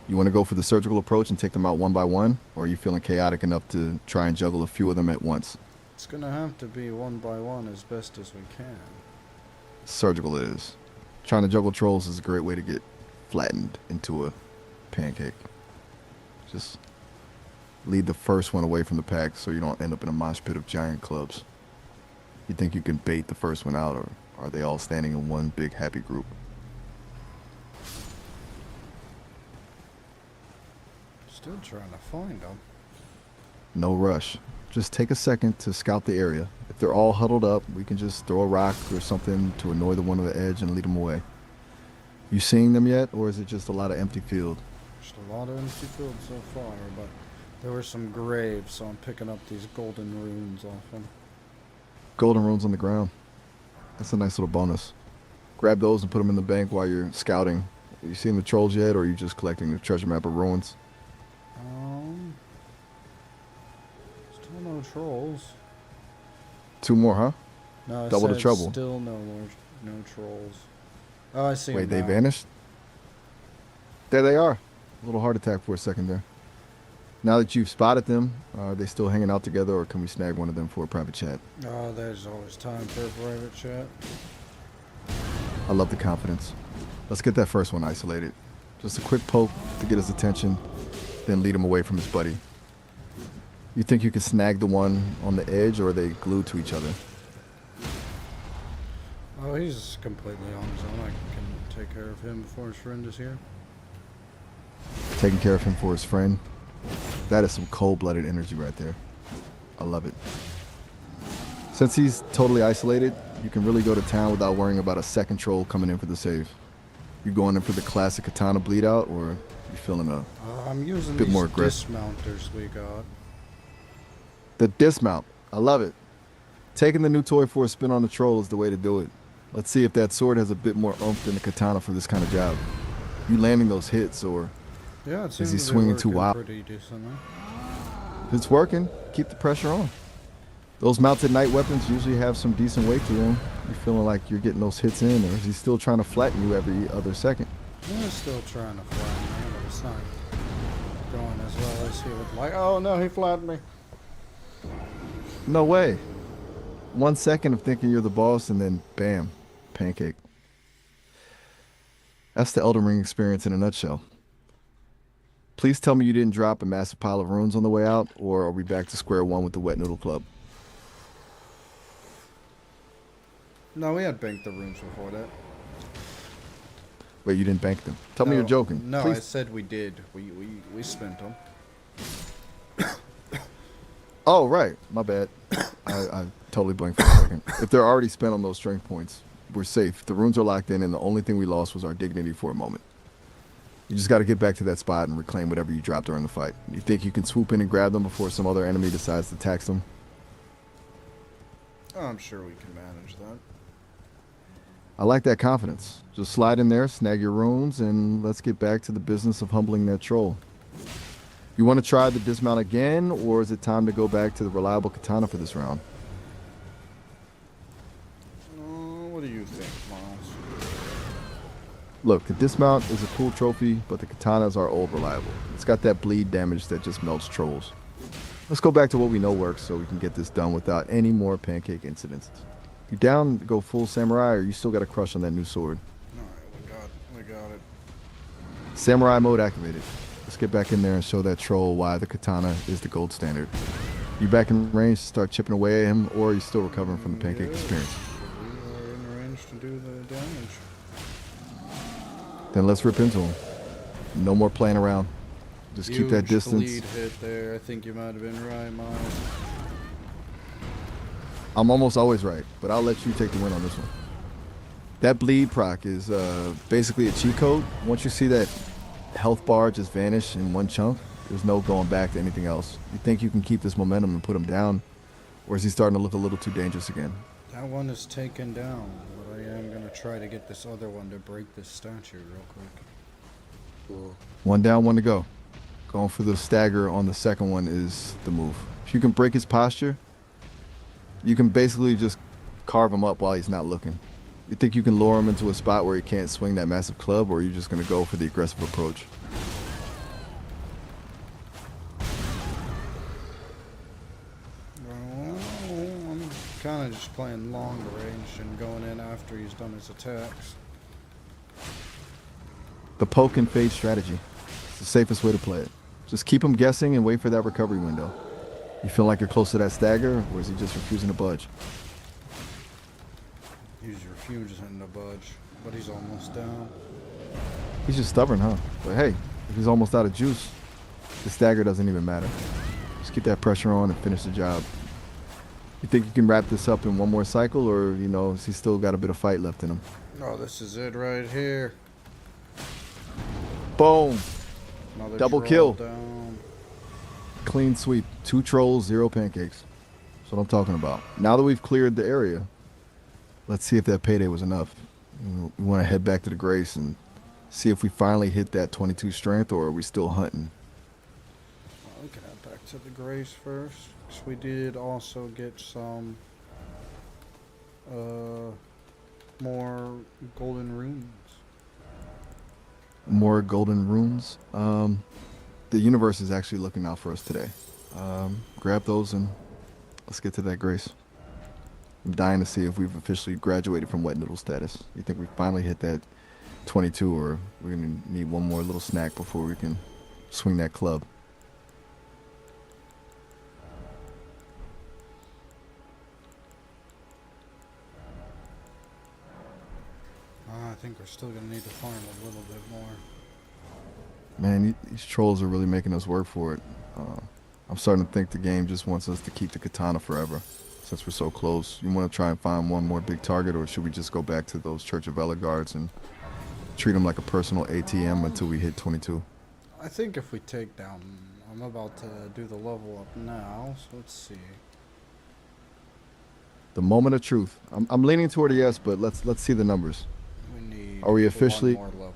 You want to go for the surgical approach and take them out one by one, or are you feeling chaotic enough to try and juggle a few of them at once? It's gonna have to be one by one as best as we can. Surgical it is. Trying to juggle trolls is a great way to get flattened into a pancake. Just lead the first one away from the pack so you don't end up in a mosh pit of giant clubs. You think you can bait the first one out, or are they all standing in one big happy group? Still trying to find them. No rush. Just take a second to scout the area. If they're all huddled up, we can just throw a rock or something to annoy the one on the edge and lead them away. You seeing them yet, or is it just a lot of empty field? Just a lot of empty field so far, but there were some graves, so I'm picking up these golden runes off them. Golden runes on the ground. That's a nice little bonus. Grab those and put them in the bank while you're scouting. Are you seeing the trolls yet, or are you just collecting the treasure map of ruins? Still no trolls. 2 more, huh? No, I Double the said trouble. Still no trolls. Oh, I see. Wait, them they now. vanished? There they are. A little heart attack for a second there. Now that you've spotted them, are they still hanging out together, or can we snag one of them for a private chat? Oh, there's always time for a private chat. I love the confidence. Let's get that first one isolated. Just a quick poke to get his attention, then lead him away from his buddy. You think you can snag the one on the edge, or are they glued to each other? Oh, he's completely on his own. I can take care of him before his friend is here. Taking care of him for his friend. That is some cold-blooded energy right there. I love it. Since he's totally isolated, you can really go to town without worrying about a second troll coming in for the save. You going in for the classic katana bleed out, or you feeling a I'm using bit these more aggressive? dismounters we got. The dismount. I love it. Taking the new toy for a spin on the troll is the way to do it. Let's see if that sword has a bit more oomph than the katana for this kind of job. You landing those hits, or Yeah, it is seems he to be swinging too working wild? pretty decently. If it's working, keep the pressure on. Those mounted night weapons usually have some decent weight to them. You feeling like you're getting those hits in, or is he still trying to flatten you every other second? Yeah, still trying to flatten me, but it's not going as well as he would like. Oh no, he flattened me. No way. 1 second of thinking you're the boss, and then bam, pancake. That's the Elden Ring experience in a nutshell. Please tell me you didn't drop a massive pile of runes on the way out, or are we back to square one with the Wet Noodle Club? No, we had banked the runes before that. Wait, you didn't bank them. Tell me you're joking. No, I Please. said we did. We spent them. Oh, right. My bad. I totally blanked for a second. If they're already spent on those strength points, we're safe. The runes are locked in, and the only thing we lost was our dignity for a moment. You just got to get back to that spot and reclaim whatever you dropped during the fight. You think you can swoop in and grab them before some other enemy decides to tax them? Oh, I'm sure we can manage that. I like that confidence. Just slide in there, snag your runes, and let's get back to the business of humbling that troll. You want to try the dismount again, or is it time to go back to the reliable katana for this round? What do you think, Miles? Look, the dismount is a cool trophy, but the katanas are old reliable. It's got that bleed damage that just melts trolls. Let's go back to what we know works so we can get this done without any more pancake incidents. You down to go full samurai, or you still got a crush on that new sword? Alright, we got it. Samurai mode activated. Let's get back in there and show that troll why the katana is the gold standard. You back in range to start chipping away at him, or are you still recovering from the pancake experience? We are in range to do the damage. Then let's rip into him. No more playing around. Just keep that distance. Bleed hit there. I think you might have been right, Miles. I'm almost always right, but I'll let you take the win on this one. That bleed proc is basically a cheat code. Once you see that health bar just vanish in one chunk, there's no going back to anything else. You think you can keep this momentum and put him down, or is he starting to look a little too dangerous again? That one is taken down, but I am going to try to get this other one to break this statue real quick. Cool. One down, one to go. Going for the stagger on the second one is the move. If you can break his posture, you can basically just carve him up while he's not looking. You think you can lure him into a spot where he can't swing that massive club, or are you just going to go for the aggressive approach? Well, I'm kind of just playing long range and going in after he's done his attacks. The poke and fade strategy. It's the safest way to play it. Just keep him guessing and wait for that recovery window. You feel like you're close to that stagger, or is he just refusing to budge? He's refusing to budge, but he's almost down. He's just stubborn, huh? But hey, if he's almost out of juice, the stagger doesn't even matter. Just keep that pressure on and finish the job. You think you can wrap this up in one more cycle, or, you know, has he still got a bit of fight left in him? Oh, this is it right here. Boom! Another Double troll kill. Down. Clean sweep. 2 trolls, 0 pancakes. That's what I'm talking about. Now that we've cleared the area, let's see if that payday was enough. We want to head back to the Grace and see if we finally hit that 22 strength, or are we still hunting? Well, we can head back to the Grace first. 'Cause we did also get some more golden runes. More golden runes. The universe is actually looking out for us today. Grab those and let's get to that Grace. I'm dying to see if we've officially graduated from wet noodle status. You think we finally hit that 22, or we're gonna need one more little snack before we can swing that club? I think we're still gonna need to farm a little bit more. Man, these trolls are really making us work for it. I'm starting to think the game just wants us to keep the katana forever, since we're so close. You want to try and find one more big target, or should we just go back to those Church of Ella guards and treat them like a personal ATM until we hit 22? I think if we take down, I'm about to do the level up now, so let's see. The moment of truth. I'm leaning toward a yes, but let's see the numbers. We need Are we officially- one more level.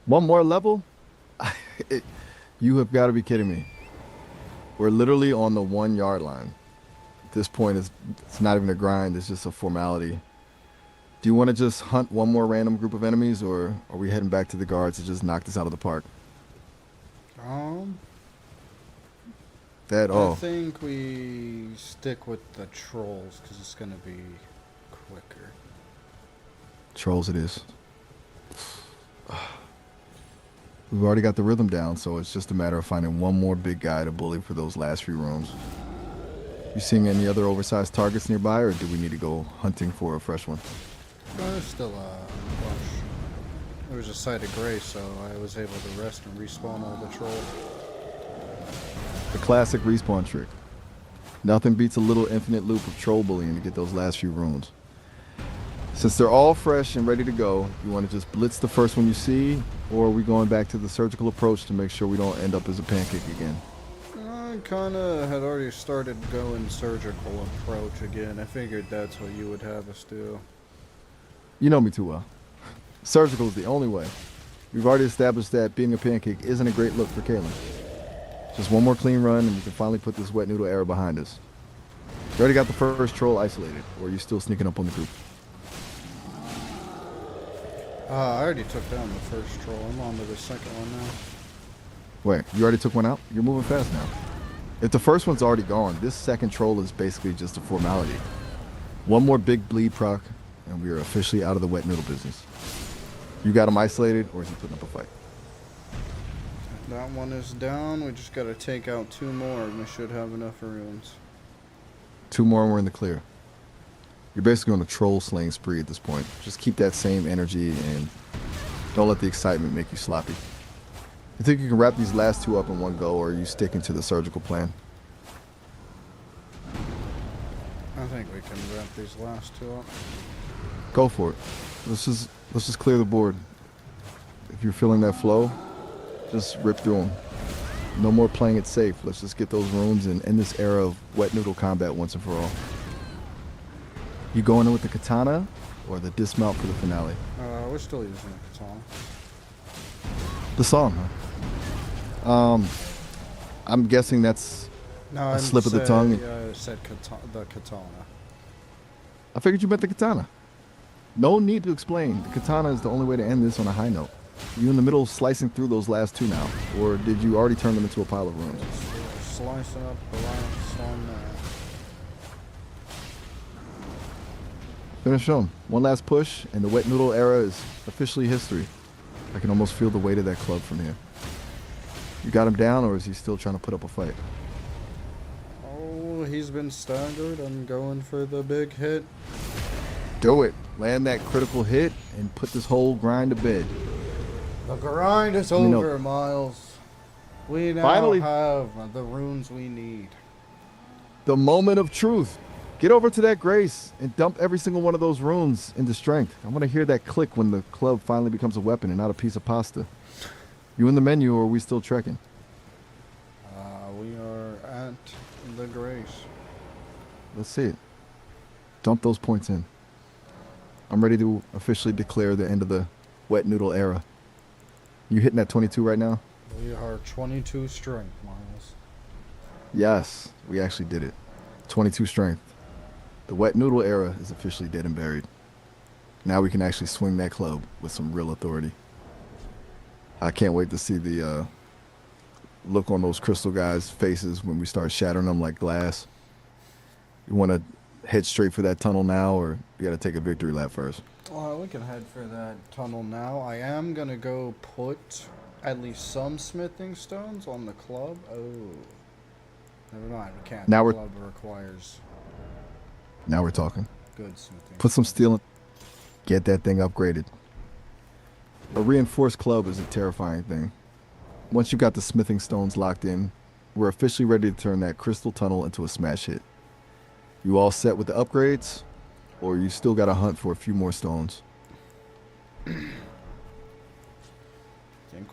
One more level? You have got to be kidding me. We're literally on the 1 yard line. At this point, it's not even a grind. It's just a formality. Do you want to just hunt one more random group of enemies, or are we heading back to the guards to just knock this out of the park? I think we stick with the trolls because it's gonna be quicker. Trolls it is. We've already got the rhythm down, so it's just a matter of finding one more big guy to bully for those last few rooms. You seeing any other oversized targets nearby, or do we need to go hunting for a fresh one? There's still a bunch. There was a site of grace, so I was able to rest and respawn all the trolls. The classic respawn trick. Nothing beats a little infinite loop of troll bullying to get those last few runes. Since they're all fresh and ready to go, you want to just blitz the first one you see, or are we going back to the surgical approach to make sure we don't end up as a pancake again? I kind of had already started going surgical approach again. I figured that's what you would have us do. You know me too well. Surgical is the only way. We've already established that being a pancake isn't a great look for Kalen. Just one more clean run and we can finally put this wet noodle era behind us. You already got the first troll isolated, or are you still sneaking up on the group? I already took down the first troll. I'm on to the second one now. Wait, you already took one out? You're moving fast now. If the first one's already gone, this second troll is basically just a formality. One more big bleed proc, and we are officially out of the wet noodle business. You got him isolated, or is he putting up a fight? That one is down. We just gotta take out 2 more, and we should have enough runes. 2 more and we're in the clear. You're basically on a troll slaying spree at this point. Just keep that same energy and don't let the excitement make you sloppy. You think you can wrap these last 2 up in one go, or are you sticking to the surgical plan? I think we can wrap these last 2 up. Go for it. Let's just clear the board. If you're feeling that flow, just rip through them. No more playing it safe. Let's just get those runes and end this era of wet noodle combat once and for all. You going in with the katana or the dismount for the finale? We're still using the katana. The song, huh? I'm guessing that's No, a slip of the tongue. I said the katana. I figured you meant the katana. No need to explain. The katana is the only way to end this on a high note. You in the middle of slicing through those last 2 now? Or did you already turn them into a pile of runes? Slicing up the last one there. Finish them. One last push, and the wet noodle era is officially history. I can almost feel the weight of that club from here. You got him down, or is he still trying to put up a fight? Oh, he's been staggered. I'm going for the big hit. Do it. Land that critical hit and put this whole grind to bed. The grind is over, Miles. We now Finally. have the runes we need. The moment of truth. Get over to that grace and dump every single one of those runes into strength. I want to hear that click when the club finally becomes a weapon and not a piece of pasta. You in the menu, or are we still trekking? We are at the grace. Let's see it. Dump those points in. I'm ready to officially declare the end of the wet noodle era. You hitting that 22 right now? We are 22 strength, Miles. Yes, we actually did it. 22 strength. The wet noodle era is officially dead and buried. Now we can actually swing that club with some real authority. I can't wait to see the look on those crystal guys' faces when we start shattering them like glass. You want to head straight for that tunnel now, or you got to take a victory lap first? We can head for that tunnel now. I am going to go put at least some smithing stones on the club. Oh. Never mind, we can't. Now The we're- club requires Now we're talking. good smithing. Put some steel in. Get that thing upgraded. A reinforced club is a terrifying thing. Once you got the smithing stones locked in, we're officially ready to turn that crystal tunnel into a smash hit. You all set with the upgrades, or you still got to hunt for a few more stones? Think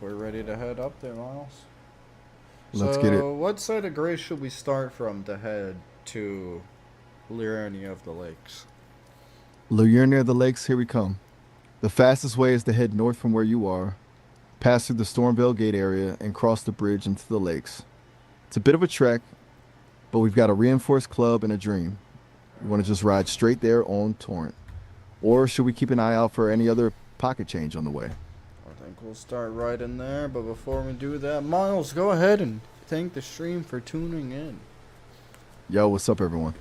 we're ready to head up there, Miles. Let's get it. So, what side of Grace should we start from to head to Liurnia of the Lakes? Liurnia of the Lakes, here we come. The fastest way is to head north from where you are, pass through the Stormvale Gate area, and cross the bridge into the lakes. It's a bit of a trek, but we've got a reinforced club and a dream. You want to just ride straight there on Torrent? Or should we keep an eye out for any other pocket change on the way? I think we'll start right in there, but before we do that, Miles, go ahead and thank the stream for tuning in. Yo, what's up, everyone?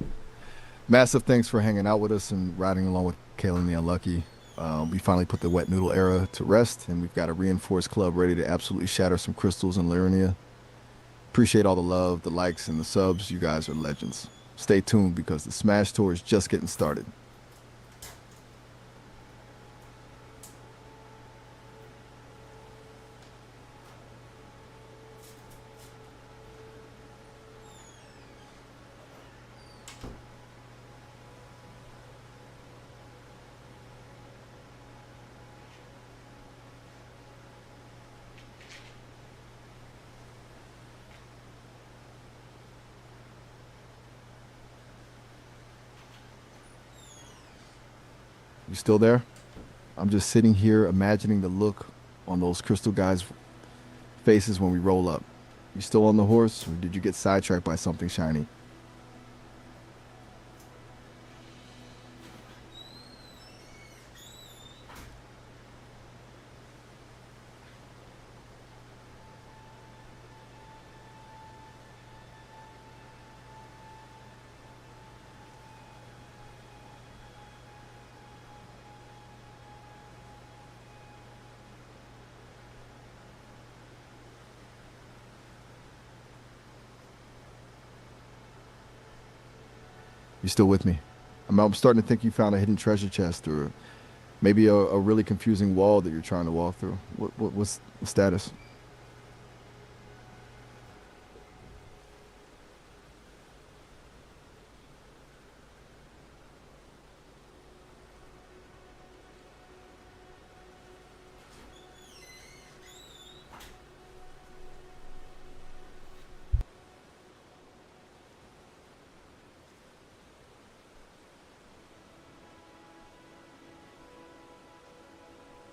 Massive thanks for hanging out with us and riding along with Kalen the Unlucky. We finally put the wet noodle era to rest, and we've got a reinforced club ready to absolutely shatter some crystals in Liurnia. Appreciate all the love, the likes, and the subs. You guys are legends. Stay tuned because the Smash Tour is just getting started. You still there? I'm just sitting here imagining the look on those crystal guys' faces when we roll up. You still on the horse, or did you get sidetracked by something shiny? You still with me? I'm starting to think you found a hidden treasure chest, or maybe a really confusing wall that you're trying to walk through. What's the status?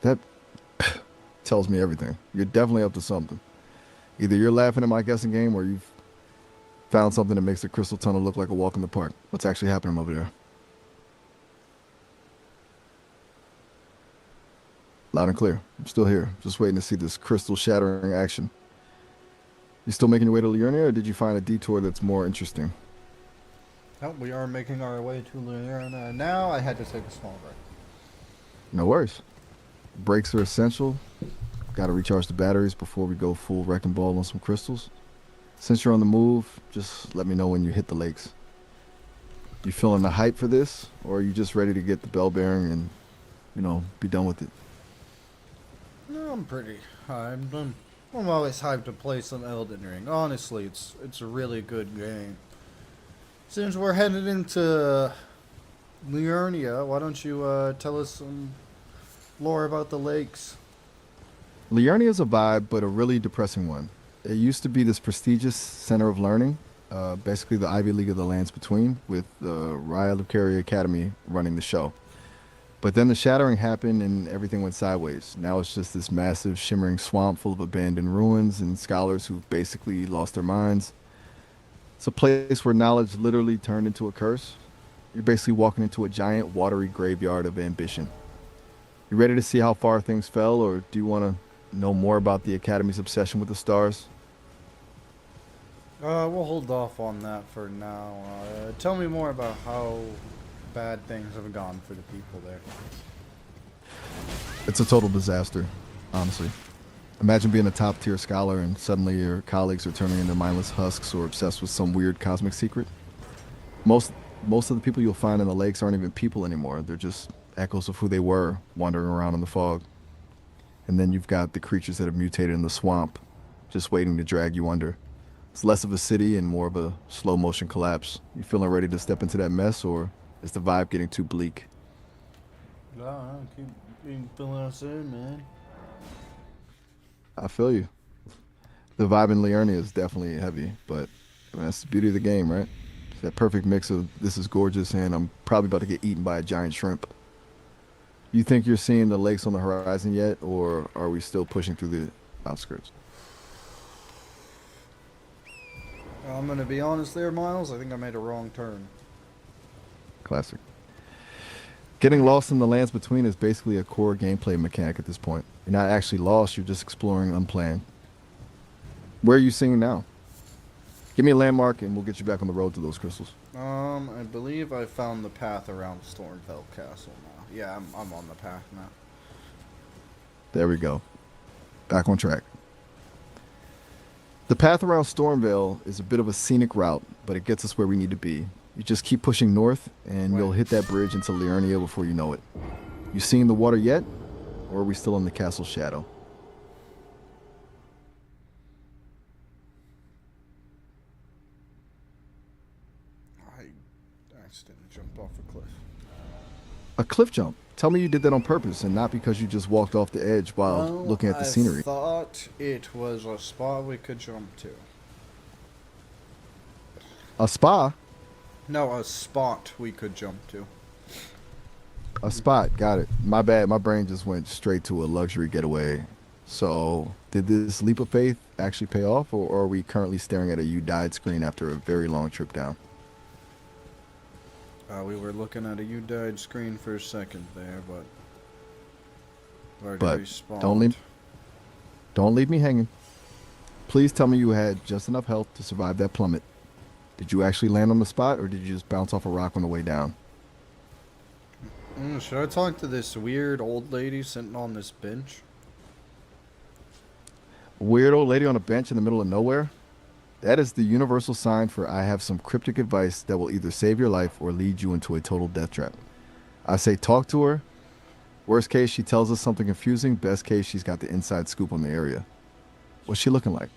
That tells me everything. You're definitely up to something. Either you're laughing at my guessing game, or you've found something that makes the crystal tunnel look like a walk in the park. What's actually happening over there? Loud and clear. I'm still here. Just waiting to see this crystal shattering action. You still making your way to Liurnia, or did you find a detour that's more interesting? Oh, we are making our way to Liurnia. Now I had to take a small break. No worries. Breaks are essential. Got to recharge the batteries before we go full wrecking ball on some crystals. Since you're on the move, just let me know when you hit the lakes. You feeling the hype for this, or are you just ready to get the bell bearing and, be done with it? No, I'm pretty hyped. I'm always hyped to play some Elden Ring. Honestly, it's a really good game. Since we're headed into Liurnia, why don't you tell us some lore about the lakes? Liurnia is a vibe, but a really depressing one. It used to be this prestigious center of learning, basically the Ivy League of the lands between, with the Raya Lucaria Academy running the show. But then the shattering happened and everything went sideways. Now it's just this massive shimmering swamp full of abandoned ruins and scholars who've basically lost their minds. It's a place where knowledge literally turned into a curse. You're basically walking into a giant watery graveyard of ambition. You ready to see how far things fell, or do you want to know more about the Academy's obsession with the stars? We'll hold off on that for now. Tell me more about how bad things have gone for the people there. It's a total disaster, honestly. Imagine being a top-tier scholar and suddenly your colleagues are turning into mindless husks or obsessed with some weird cosmic secret. Most of the people you'll find in the lakes aren't even people anymore. They're just echoes of who they were, wandering around in the fog. And then you've got the creatures that have mutated in the swamp, just waiting to drag you under. It's less of a city and more of a slow-motion collapse. You feeling ready to step into that mess, or is the vibe getting too bleak? Keep filling us in, man. I feel you. The vibe in Liurnia is definitely heavy, but that's the beauty of the game, right? It's that perfect mix of this is gorgeous and I'm probably about to get eaten by a giant shrimp. You think you're seeing the lakes on the horizon yet, or are we still pushing through the outskirts? I'm gonna be honest there, Miles. I think I made a wrong turn. Classic. Getting lost in the lands between is basically a core gameplay mechanic at this point. You're not actually lost, you're just exploring unplanned. Where are you seeing now? Give me a landmark and we'll get you back on the road to those crystals. I believe I found the path around Stormfell Castle now. Yeah, I'm on the path now. There we go. Back on track. The path around Stormvale is a bit of a scenic route, but it gets us where we need to be. You just keep pushing north, and you'll hit that bridge into Liurnia before you know it. You seeing the water yet, or are we still in the castle's shadow? I accidentally jumped off a cliff. A cliff jump. Tell me you did that on purpose and not because you just walked off the edge while looking at the scenery. I thought it was a spot we could jump to. A spa? No, a spot we could jump to. A spot, got it. My bad. My brain just went straight to a luxury getaway. So, did this leap of faith actually pay off, or are we currently staring at a "you died" screen after a very long trip down? We were looking at a "you died" screen for a second there, but already But respawned. don't leave me hanging. Please tell me you had just enough health to survive that plummet. Did you actually land on the spot, or did you just bounce off a rock on the way down? Should I talk to this weird old lady sitting on this bench? Weird old lady on a bench in the middle of nowhere? That is the universal sign for I have some cryptic advice that will either save your life or lead you into a total death trap. I say talk to her. Worst case, she tells us something confusing. Best case, she's got the inside scoop on the area. What's she looking like?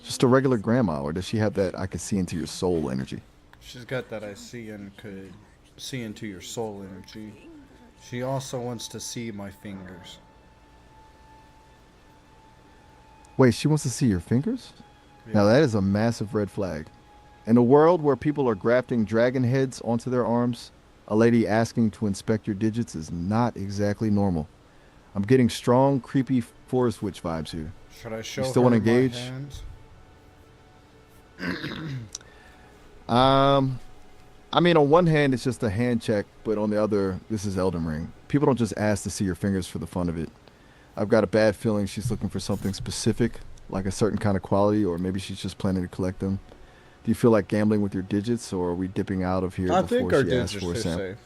Just a regular grandma, or does she have that I could see into your soul energy? She's got that I see and could see into your soul energy. She also wants to see my fingers. Wait, she wants to see your fingers? Now Yeah. that is a massive red flag. In a world where people are grafting dragon heads onto their arms, a lady asking to inspect your digits is not exactly normal. I'm getting strong, creepy forest witch vibes here. Should I show still her wanna my engage? hands? I mean, on one hand, it's just a hand check, but on the other, this is Elden Ring. People don't just ask to see your fingers for the fun of it. I've got a bad feeling she's looking for something specific, like a certain kind of quality, or maybe she's just planning to collect them. Do you feel like gambling with your digits, or are we dipping out of here I before think our she asks digits for a are sample? safe.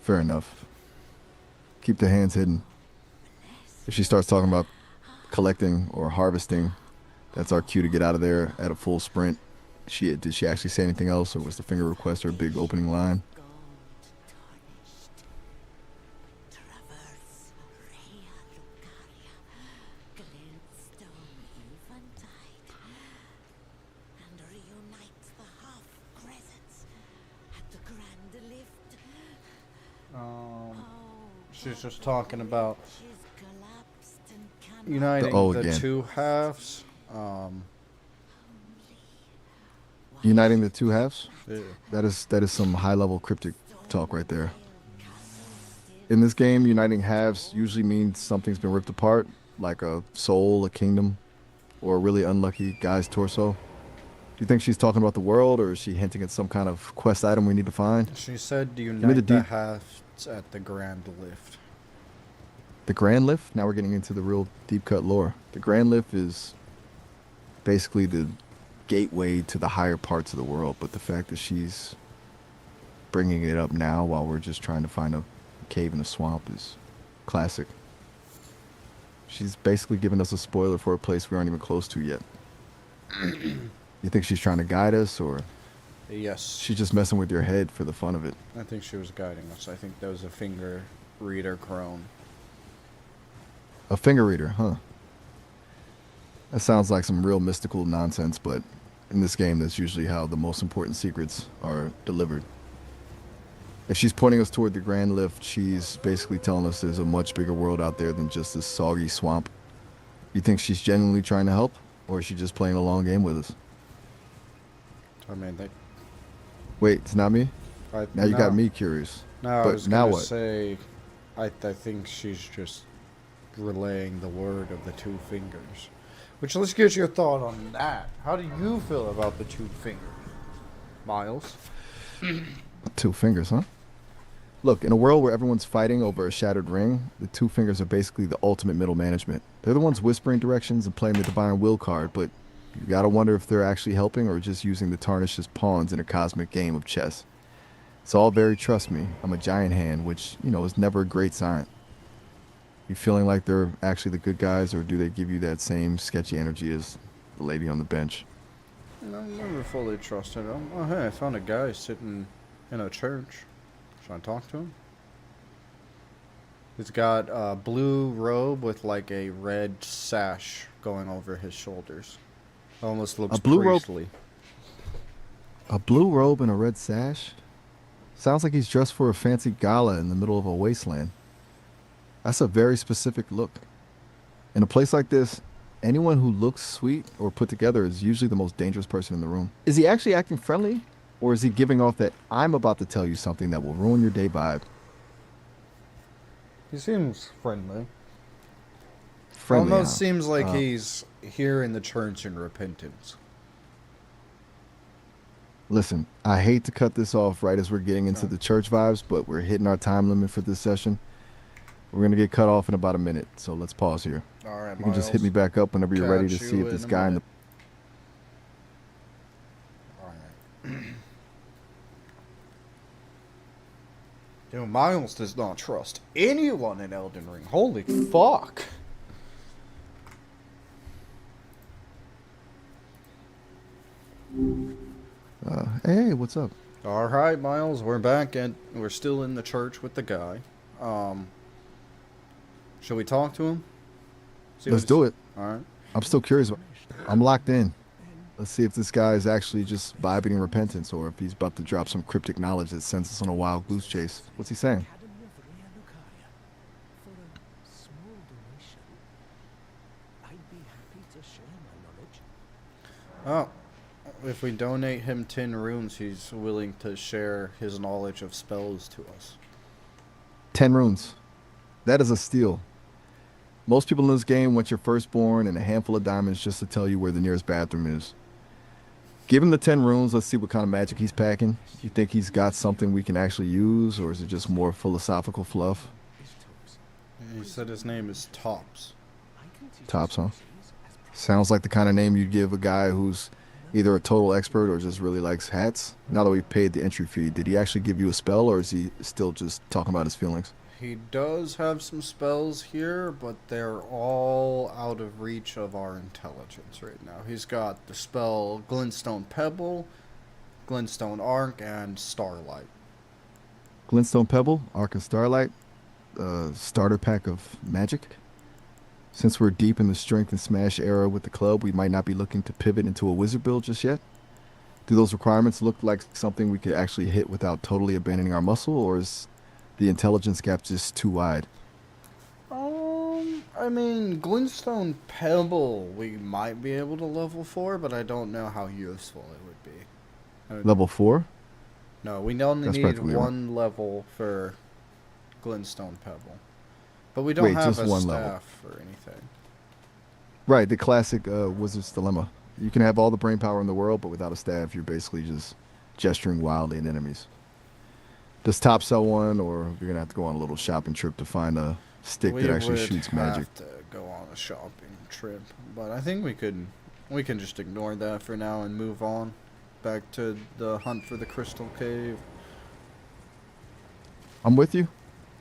Fair enough. Keep the hands hidden. If she starts talking about collecting or harvesting, that's our cue to get out of there at a full sprint. Did she actually say anything else, or was the finger request her big opening line? Gold tarnished. Traverse Rhea Lucaria. Glintstone Eventide. And reunite the half crescents at the Grand Lift. Oh, She's just talking about she's collapsed and cannot uniting O the again. two halves. Uniting the two halves? Yeah. That is some high level cryptic talk right there. In this game, uniting halves usually means something's been ripped apart, like a soul, a kingdom, or a really unlucky guy's torso. Do you think she's talking about the world, or is she hinting at some kind of quest item we need to find? She said me the unite the deep- halves at the Grand Lift. The Grand Lift? Now we're getting into the real deep cut lore. The Grand Lift is basically the gateway to the higher parts of the world, but the fact that she's bringing it up now while we're just trying to find a cave in a swamp is classic. She's basically giving us a spoiler for a place we aren't even close to yet. You think she's trying to guide us, or Yes. she's just messing with your head for the fun of it? I think she was guiding us. I think that was a finger reader crone. A finger reader, huh? That sounds like some real mystical nonsense, but in this game, that's usually how the most important secrets are delivered. If she's pointing us toward the Grand Lift, she's basically telling us there's a much bigger world out there than just this soggy swamp. You think she's genuinely trying to help, or is she just playing a long game with us? I mean, Wait, it's not me? Now you got me curious. No, I But was now gonna what? say, I think she's just relaying the word of the two fingers. Which, let's get your thought on that. How do you feel about the two fingers, Miles? Two fingers, huh? Look, in a world where everyone's fighting over a shattered ring, the two fingers are basically the ultimate middle management. They're the ones whispering directions and playing the divine will card, but you gotta wonder if they're actually helping or just using the tarnished as pawns in a cosmic game of chess. It's all very trust me. I'm a giant hand, which, is never a great sign. You feeling like they're actually the good guys, or do they give you that same sketchy energy as the lady on the bench? I never fully trusted him. Oh, hey, I found a guy sitting in a church. Should I talk to him? He's got a blue robe with like a red sash going over his shoulders. Almost looks A blue robe? priestly. A blue robe and a red sash? Sounds like he's dressed for a fancy gala in the middle of a wasteland. That's a very specific look. In a place like this, anyone who looks sweet or put together is usually the most dangerous person in the room. Is he actually acting friendly? Or is he giving off that I'm about to tell you something that will ruin your day vibe? He seems friendly. Friendly, Almost huh? seems like he's here in the church in repentance. Listen, I hate to cut this off right as we're getting into Okay. the church vibes, but we're hitting our time limit for this session. We're going to get cut off in about a minute, so let's pause here. All right, You can just hit me Miles. back up whenever you're ready to Catch see you if in this a guy in the... minute. All right. Dude, Miles does not trust anyone in Elden Ring. Holy fuck. Hey, what's up? All right, Miles, we're back and we're still in the church with the guy. Should we talk to him? See Let's do it. All right. I'm still curious. I'm locked in. Let's see if this guy is actually just vibing in repentance or if he's about to drop some cryptic knowledge that sends us on a wild goose chase. What's he saying? Academy of Rhea Lucaria. For a small donation, I'd be happy to share my knowledge. Oh, if we donate him 10 runes, he's willing to share his knowledge of spells to us. 10 runes. That is a steal. Most people in this game want your firstborn and a handful of diamonds just to tell you where the nearest bathroom is. Give him the 10 runes. Let's see what kind of magic he's packing. You think he's got something we can actually use, or is it just more philosophical fluff? He said his name is Tops. Tops, huh? Sounds like the kind of name you'd give a guy who's either a total expert or just really likes hats. Now that we've paid the entry fee, did he actually give you a spell, or is he still just talking about his feelings? He does have some spells here, but they're all out of reach of our intelligence right now. He's got the spell Glintstone Pebble, Glintstone Arc, and Starlight. Glintstone Pebble, Arc and Starlight, starter pack of magic. Since we're deep in the strength and smash era with the club, we might not be looking to pivot into a wizard build just yet. Do those requirements look like something we could actually hit without totally abandoning our muscle, or is the intelligence gap just too wide? I mean, Glintstone Pebble we might be able to level 4, but I don't know how useful it would be. Level 4? No, we only That's need practically right. one level for Glintstone Pebble. But we don't Wait, have just a one staff level. or anything. Right, the classic wizard's dilemma. You can have all the brain power in the world, but without a staff, you're basically just gesturing wildly at enemies. Does Top sell one, or you're going to have to go on a little shopping trip to find a stick that actually shoots magic? We would have to go on a shopping trip, but I think we can just ignore that for now and move on back to the hunt for the Crystal Cave. I'm with you.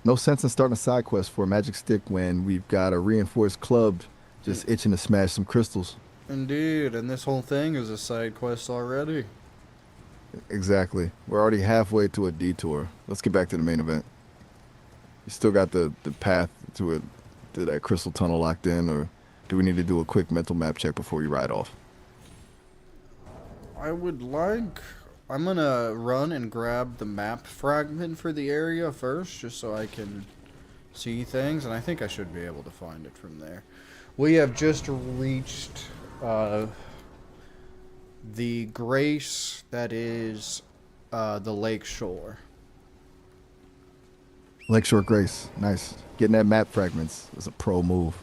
No sense in starting a side quest for a magic stick when we've got a reinforced club just itching to smash some crystals. Indeed, and this whole thing is a side quest already. Exactly. We're already halfway to a detour. Let's get back to the main event. You still got the path to that crystal tunnel locked in, or do we need to do a quick mental map check before you ride off? I'm gonna run and grab the map fragment for the area first, just so I can see things, and I think I should be able to find it from there. We have just reached the grace that is the lake shore. Lakeshore Grace. Nice. Getting that map fragments is a pro move.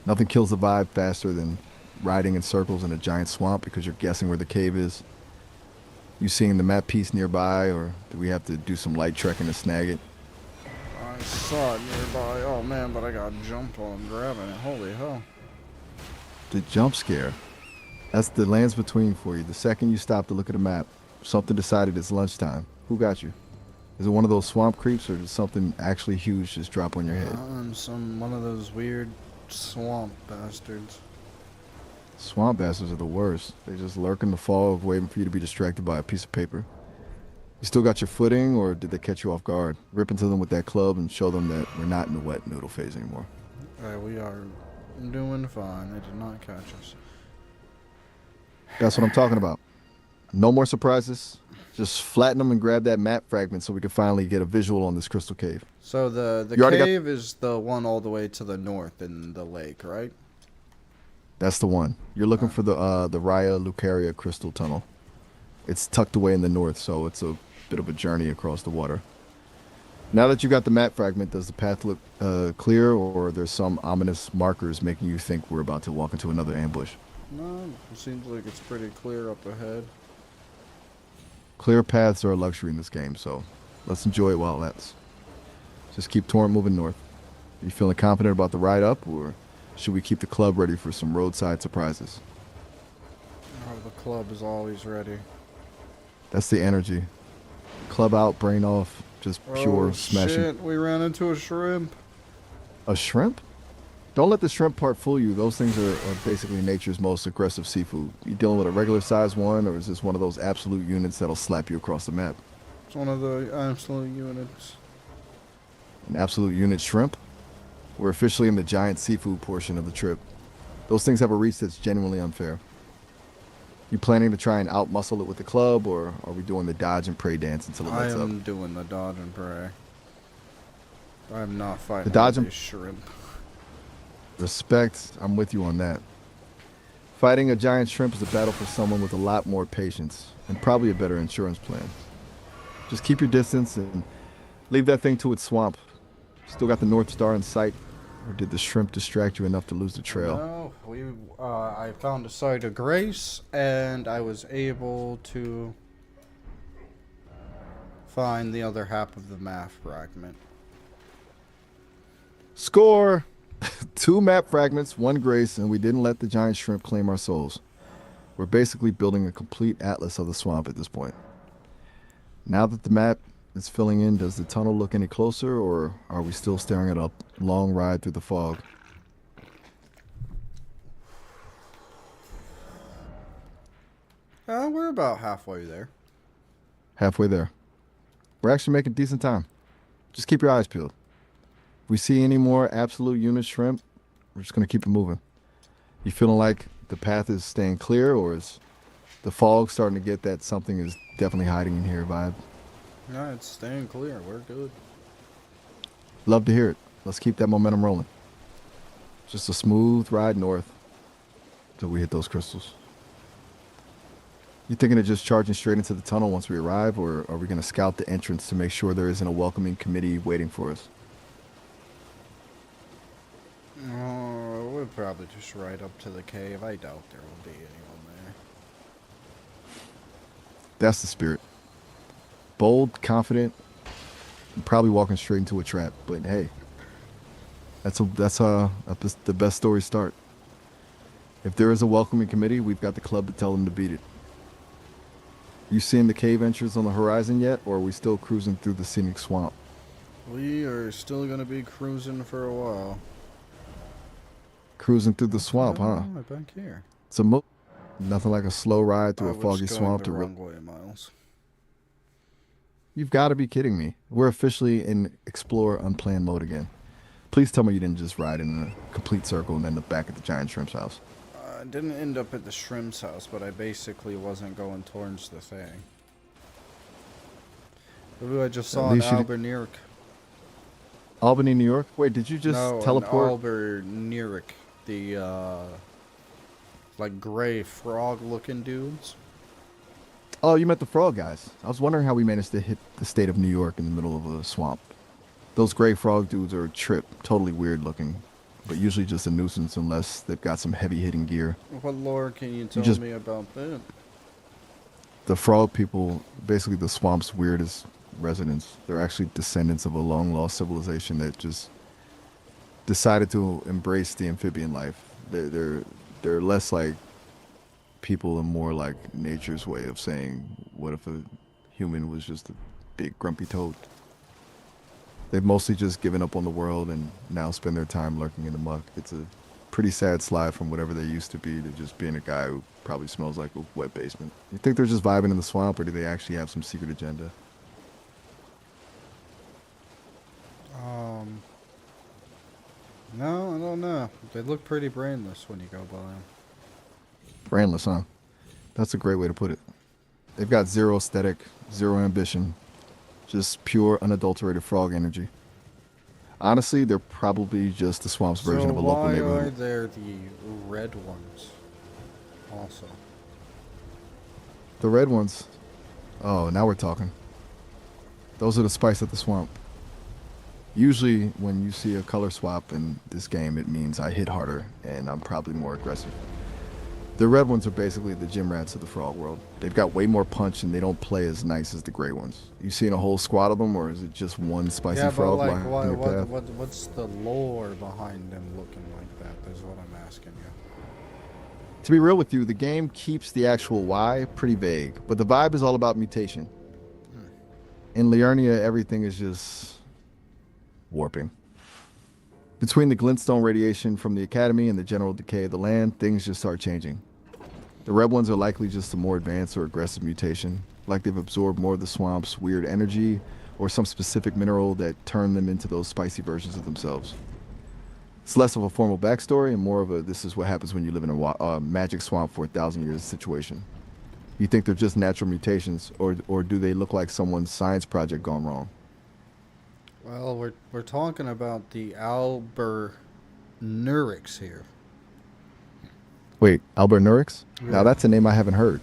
Nothing kills the vibe faster than riding in circles in a giant swamp because you're guessing where the cave is. You seeing the map piece nearby, or do we have to do some light trekking to snag it? I saw it nearby. Oh man, but I got jumped while I'm grabbing it. Holy hell. The jump scare. That's the lands between for you. The second you stop to look at a map, something decided it's lunchtime. Who got you? Is it one of those swamp creeps, or did something actually huge just drop on your head? One of those weird swamp bastards. Swamp bastards are the worst. They just lurk in the fog, waiting for you to be distracted by a piece of paper. You still got your footing, or did they catch you off guard? Rip into them with that club and show them that we're not in the wet noodle phase anymore. We are doing fine. They did not catch us. That's what I'm talking about. No more surprises. Just flatten them and grab that map fragment so we can finally get a visual on this crystal cave. So the You already cave is the one all the way to the north in the lake, right? That's the one. You're looking for the Rhea Lucaria crystal tunnel. It's tucked away in the north, so it's a bit of a journey across the water. Now that you got the map fragment, does the path look clear, or there's some ominous markers making you think we're about to walk into another ambush? No, it seems like it's pretty clear up ahead. Clear paths are a luxury in this game, so let's enjoy it while it lasts. Just keep Torrent moving north. Are you feeling confident about the ride up, or should we keep the club ready for some roadside surprises? Oh, the club is always ready. That's the energy. Club out, brain off, just pure Oh, smashing. shit, we ran into a shrimp. A shrimp? Don't let the shrimp part fool you. Those things are basically nature's most aggressive seafood. You dealing with a regular size one, or is this one of those absolute units that'll slap you across the map? It's one of the absolute units. An absolute unit shrimp? We're officially in the giant seafood portion of the trip. Those things have a reach that's genuinely unfair. You planning to try and outmuscle it with the club, or are we doing the dodge and pray dance until it I lights up? am doing the dodge and pray. I'm not fighting The dodge with and- a shrimp. Respect, I'm with you on that. Fighting a giant shrimp is a battle for someone with a lot more patience and probably a better insurance plan. Just keep your distance and leave that thing to its swamp. Still got the North Star in sight, or did the shrimp distract you enough to lose the trail? No, I found a site of grace, and I was able to find the other half of the map fragment. Score! 2 map fragments, 1 grace, and we didn't let the giant shrimp claim our souls. We're basically building a complete atlas of the swamp at this point. Now that the map is filling in, does the tunnel look any closer, or are we still staring at a long ride through the fog? We're about halfway there. Halfway there. We're actually making decent time. Just keep your eyes peeled. If we see any more absolute unit shrimp, we're just going to keep it moving. You feeling like the path is staying clear, or is the fog starting to get that something is definitely hiding in here vibe? No, it's staying clear. We're good. Love to hear it. Let's keep that momentum rolling. Just a smooth ride north till we hit those crystals. You thinking of just charging straight into the tunnel once we arrive, or are we going to scout the entrance to make sure there isn't a welcoming committee waiting for us? We'll probably just ride up to the cave. I doubt there will be anyone there. That's the spirit. Bold, confident, and probably walking straight into a trap. But hey, that's the best story start. If there is a welcoming committee, we've got the club to tell them to beat it. You seeing the cave entrance on the horizon yet, or are we still cruising through the scenic swamp? We are still going to be cruising for a while. Cruising through the swamp, huh? Right back here. It's nothing like a slow ride through a foggy swamp to wrong way, Miles. You've got to be kidding me. We're officially in explore unplanned mode again. Please tell me you didn't just ride in a complete circle and end up back at the giant shrimp's house. I didn't end up at the shrimp's house, but I basically wasn't going towards the thing. Who I just saw in Albany, Albany, New York? Wait, did you just teleport? No, Albany, the like gray frog-looking dudes. Oh, you met the frog guys. I was wondering how we managed to hit the state of New York in the middle of a swamp. Those gray frog dudes are a trip, totally weird looking, but usually just a nuisance unless they've got some heavy-hitting gear. What lore can you tell me about that? The frog people, basically the swamp's weirdest residents. They're actually descendants of a long-lost civilization that just decided to embrace the amphibian life. They're less like people and more like nature's way of saying, what if a human was just a big grumpy toad? They've mostly just given up on the world and now spend their time lurking in the muck. It's a pretty sad slide from whatever they used to be to just being a guy who probably smells like a wet basement. You think they're just vibing in the swamp, or do they actually have some secret agenda? No, I don't know. They look pretty brainless when you go by them. Brainless, huh? That's a great way to put it. They've got zero aesthetic, zero ambition, just pure, unadulterated frog energy. Honestly, they're probably just the swamp's version of a local neighborhood. Why are there the red ones also? The red ones, Oh, now we're talking. Those are the spice of the swamp. Usually, when you see a color swap in this game, it means I hit harder and I'm probably more aggressive. The red ones are basically the gym rats of the frog world. They've got way more punch and they don't play as nice as the gray ones. You seeing a whole squad of them, or is it just one spicy Yeah, but frog like, lying in your path? what's the lore behind them looking like that? Is what I'm asking you. To be real with you, the game keeps the actual why pretty vague, but the vibe is all about mutation. In Liurnia, everything is just warping. Between the glintstone radiation from the academy and the general decay of the land, things just start changing. The red ones are likely just a more advanced or aggressive mutation, like they've absorbed more of the swamp's weird energy or some specific mineral that turned them into those spicy versions of themselves. It's less of a formal backstory and more of a this is what happens when you live in a magic swamp for 1,000 years situation. You think they're just natural mutations, or do they look like someone's science project gone wrong? Well, we're talking about the Albernurix here. Wait, Albernurix? Yeah. Now that's a name I haven't heard.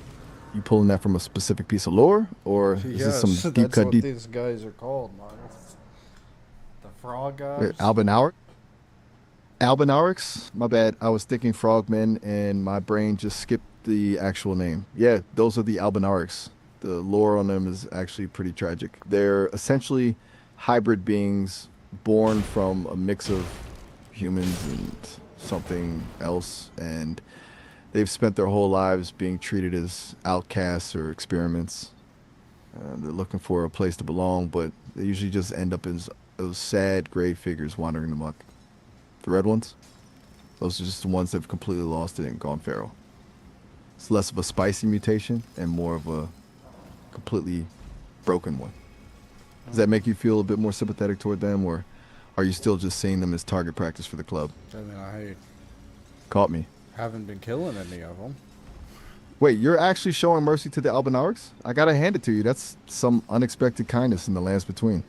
You pulling that from a specific piece of lore, or is this Yes, some deep that's cut what deep? these guys are called, Miles. The frog guys. Wait, Albinaurix? My bad. I was thinking frogmen and my brain just skipped the actual name. Yeah, those are the Albinaurix. The lore on them is actually pretty tragic. They're essentially hybrid beings born from a mix of humans and something else, and they've spent their whole lives being treated as outcasts or experiments. They're looking for a place to belong, but they usually just end up as those sad gray figures wandering amok. The red ones, those are just the ones that have completely lost it and gone feral. It's less of a spicy mutation and more of a completely broken one. Does that make you feel a bit more sympathetic toward them, or are you still just seeing them as target practice for the club? I mean, I Caught me. haven't been killing any of them. Wait, you're actually showing mercy to the Albinaurix? I gotta hand it to you. That's some unexpected kindness in the lands between.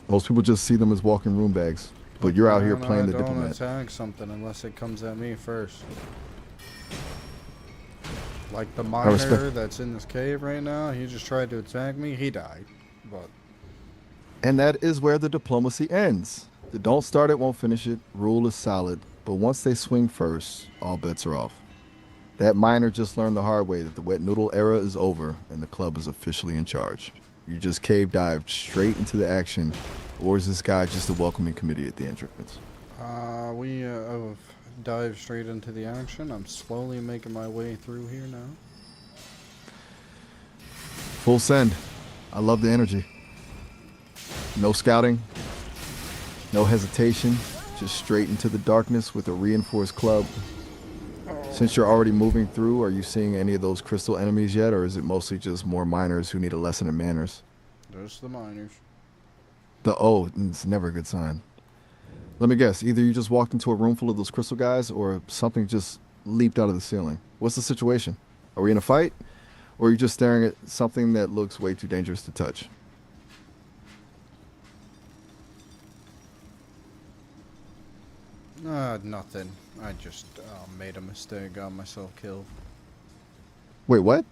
Most people just see them as walking room bags, but you're out here playing the I don't diplomat. attack something unless it comes at me first. Like the respect- miner that's in this cave right now, he just tried to attack me. He died, but And that is where the diplomacy ends. The don't start it, won't finish it rule is solid, but once they swing first, all bets are off. That miner just learned the hard way that the wet noodle era is over and the club is officially in charge. You just cave dived straight into the action, or is this guy just a welcoming committee at the entrance? we have dived straight into the action. I'm slowly making my way through here now. Full send. I love the energy. No scouting, no hesitation, just straight into the darkness with a reinforced club. Since you're already moving through, are you seeing any of those crystal enemies yet, or is it mostly just more miners who need a lesson in manners? There's the miners. It's never a good sign. Let me guess, either you just walked into a room full of those crystal guys, or something just leaped out of the ceiling. What's the situation? Are we in a fight, or are you just staring at something that looks way too dangerous to touch? Nothing. I just made a mistake, got myself killed. Wait, what?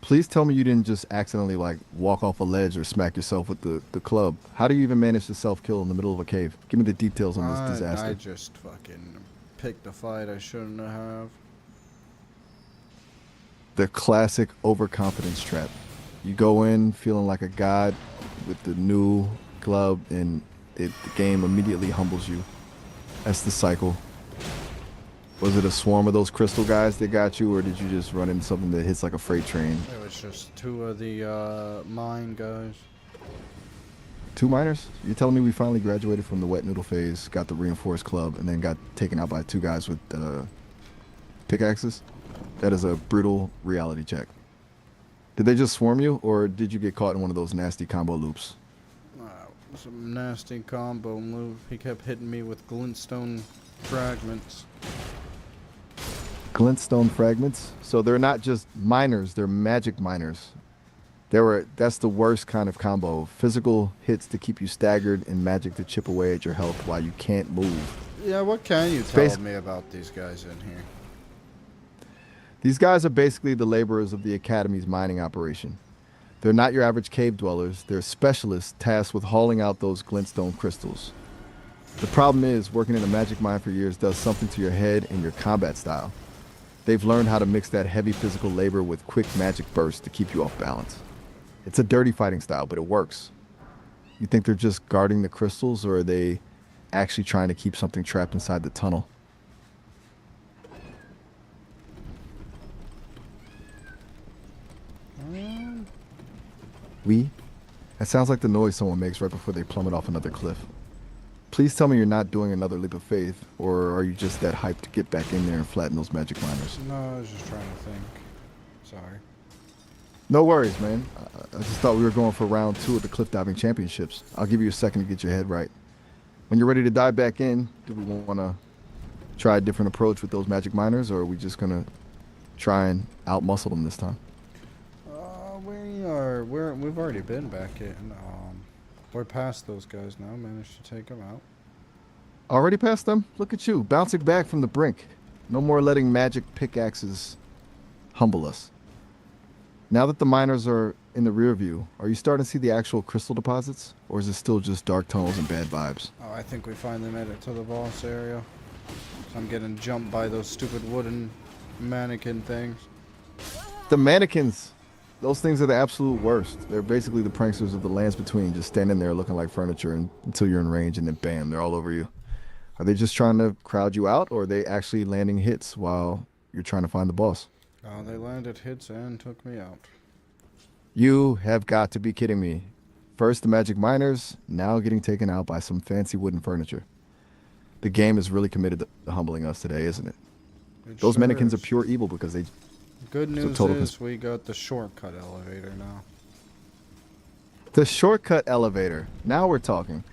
Please tell me you didn't just accidentally, like, walk off a ledge or smack yourself with the club. How do you even manage to self-kill in the middle of a cave? Give me the details on this disaster. I just fucking picked a fight I shouldn't have. The classic overconfidence trap. You go in feeling like a god with the new club, and the game immediately humbles you. That's the cycle. Was it a swarm of those crystal guys that got you, or did you just run into something that hits like a freight train? It was just two of the mine guys. 2 miners? You're telling me we finally graduated from the wet noodle phase, got the reinforced club, and then got taken out by 2 guys with pickaxes? That is a brutal reality check. Did they just swarm you, or did you get caught in one of those nasty combo loops? Some nasty combo move. He kept hitting me with glintstone fragments. Glintstone fragments? So they're not just miners, they're magic miners. That's the worst kind of combo. Physical hits to keep you staggered and magic to chip away at your health while you can't move. Yeah, what can you tell me about these guys in here? These guys are basically the laborers of the Academy's mining operation. They're not your average cave dwellers. They're specialists tasked with hauling out those glintstone crystals. The problem is, working in a magic mine for years does something to your head and your combat style. They've learned how to mix that heavy physical labor with quick magic bursts to keep you off balance. It's a dirty fighting style, but it works. You think they're just guarding the crystals, or are they actually trying to keep something trapped inside the tunnel? That sounds like the noise someone makes right before they plummet off another cliff. Please tell me you're not doing another leap of faith, or are you just that hyped to get back in there and flatten those magic miners? No, I was just trying to think. Sorry. No worries, man. I just thought we were going for round 2 of the cliff diving championships. I'll give you a second to get your head right. When you're ready to dive back in, do we want to try a different approach with those magic miners, or are we just going to try and outmuscle them this time? We've already been back in. We're past those guys now. Managed to take them out. Already past them? Look at you, bouncing back from the brink. No more letting magic pickaxes humble us. Now that the miners are in the rear view, are you starting to see the actual crystal deposits? Or is it still just dark tunnels and bad vibes? Oh, I think we finally made it to the boss area. So I'm getting jumped by those stupid wooden mannequin things. The mannequins! Those things are the absolute worst. They're basically the pranksters of the lands between, just standing there looking like furniture until you're in range, and then bam, they're all over you. Are they just trying to crowd you out, or are they actually landing hits while you're trying to find the boss? Oh, they landed hits and took me out. You have got to be kidding me. First the magic miners, now getting taken out by some fancy wooden furniture. The game is really committed to humbling us today, isn't it? Those mannequins are pure evil because they... Good news is we got the shortcut elevator now. The shortcut elevator. Now we're talking.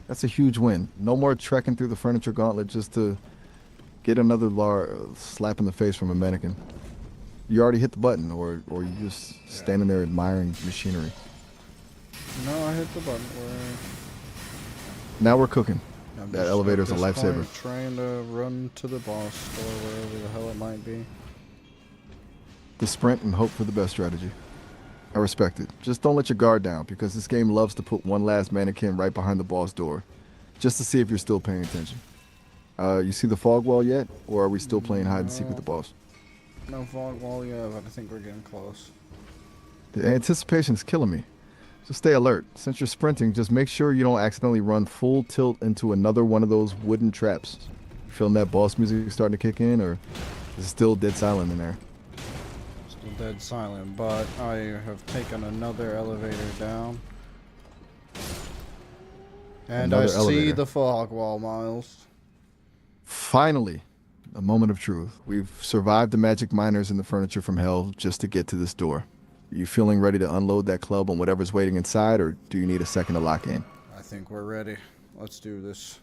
That's a huge win. No more trekking through the furniture gauntlet just to get another slap in the face from a mannequin. You already hit the button, or you just standing there admiring machinery. No, I hit the button. Now we're cooking. I'm That just elevator's a at this lifesaver. point Trying to run to the boss or wherever the hell it might be. The sprint and hope for the best strategy. I respect it. Just don't let your guard down, because this game loves to put one last mannequin right behind the boss door, just to see if you're still paying attention. You see the fog wall yet, or are we still playing hide and seek with the boss? No fog wall yet, but I think we're getting close. The anticipation is killing me. So stay alert. Since you're sprinting, just make sure you don't accidentally run full tilt into another one of those wooden traps. You feeling that boss music starting to kick in, or is it still dead silent in there? Still dead silent, but I have taken another elevator down. And Another I see elevator. the fog wall, Miles. Finally, a moment of truth. We've survived the magic miners and the furniture from hell just to get to this door. Are you feeling ready to unload that club on whatever's waiting inside, or do you need a second to lock in? I think we're ready. Let's do this.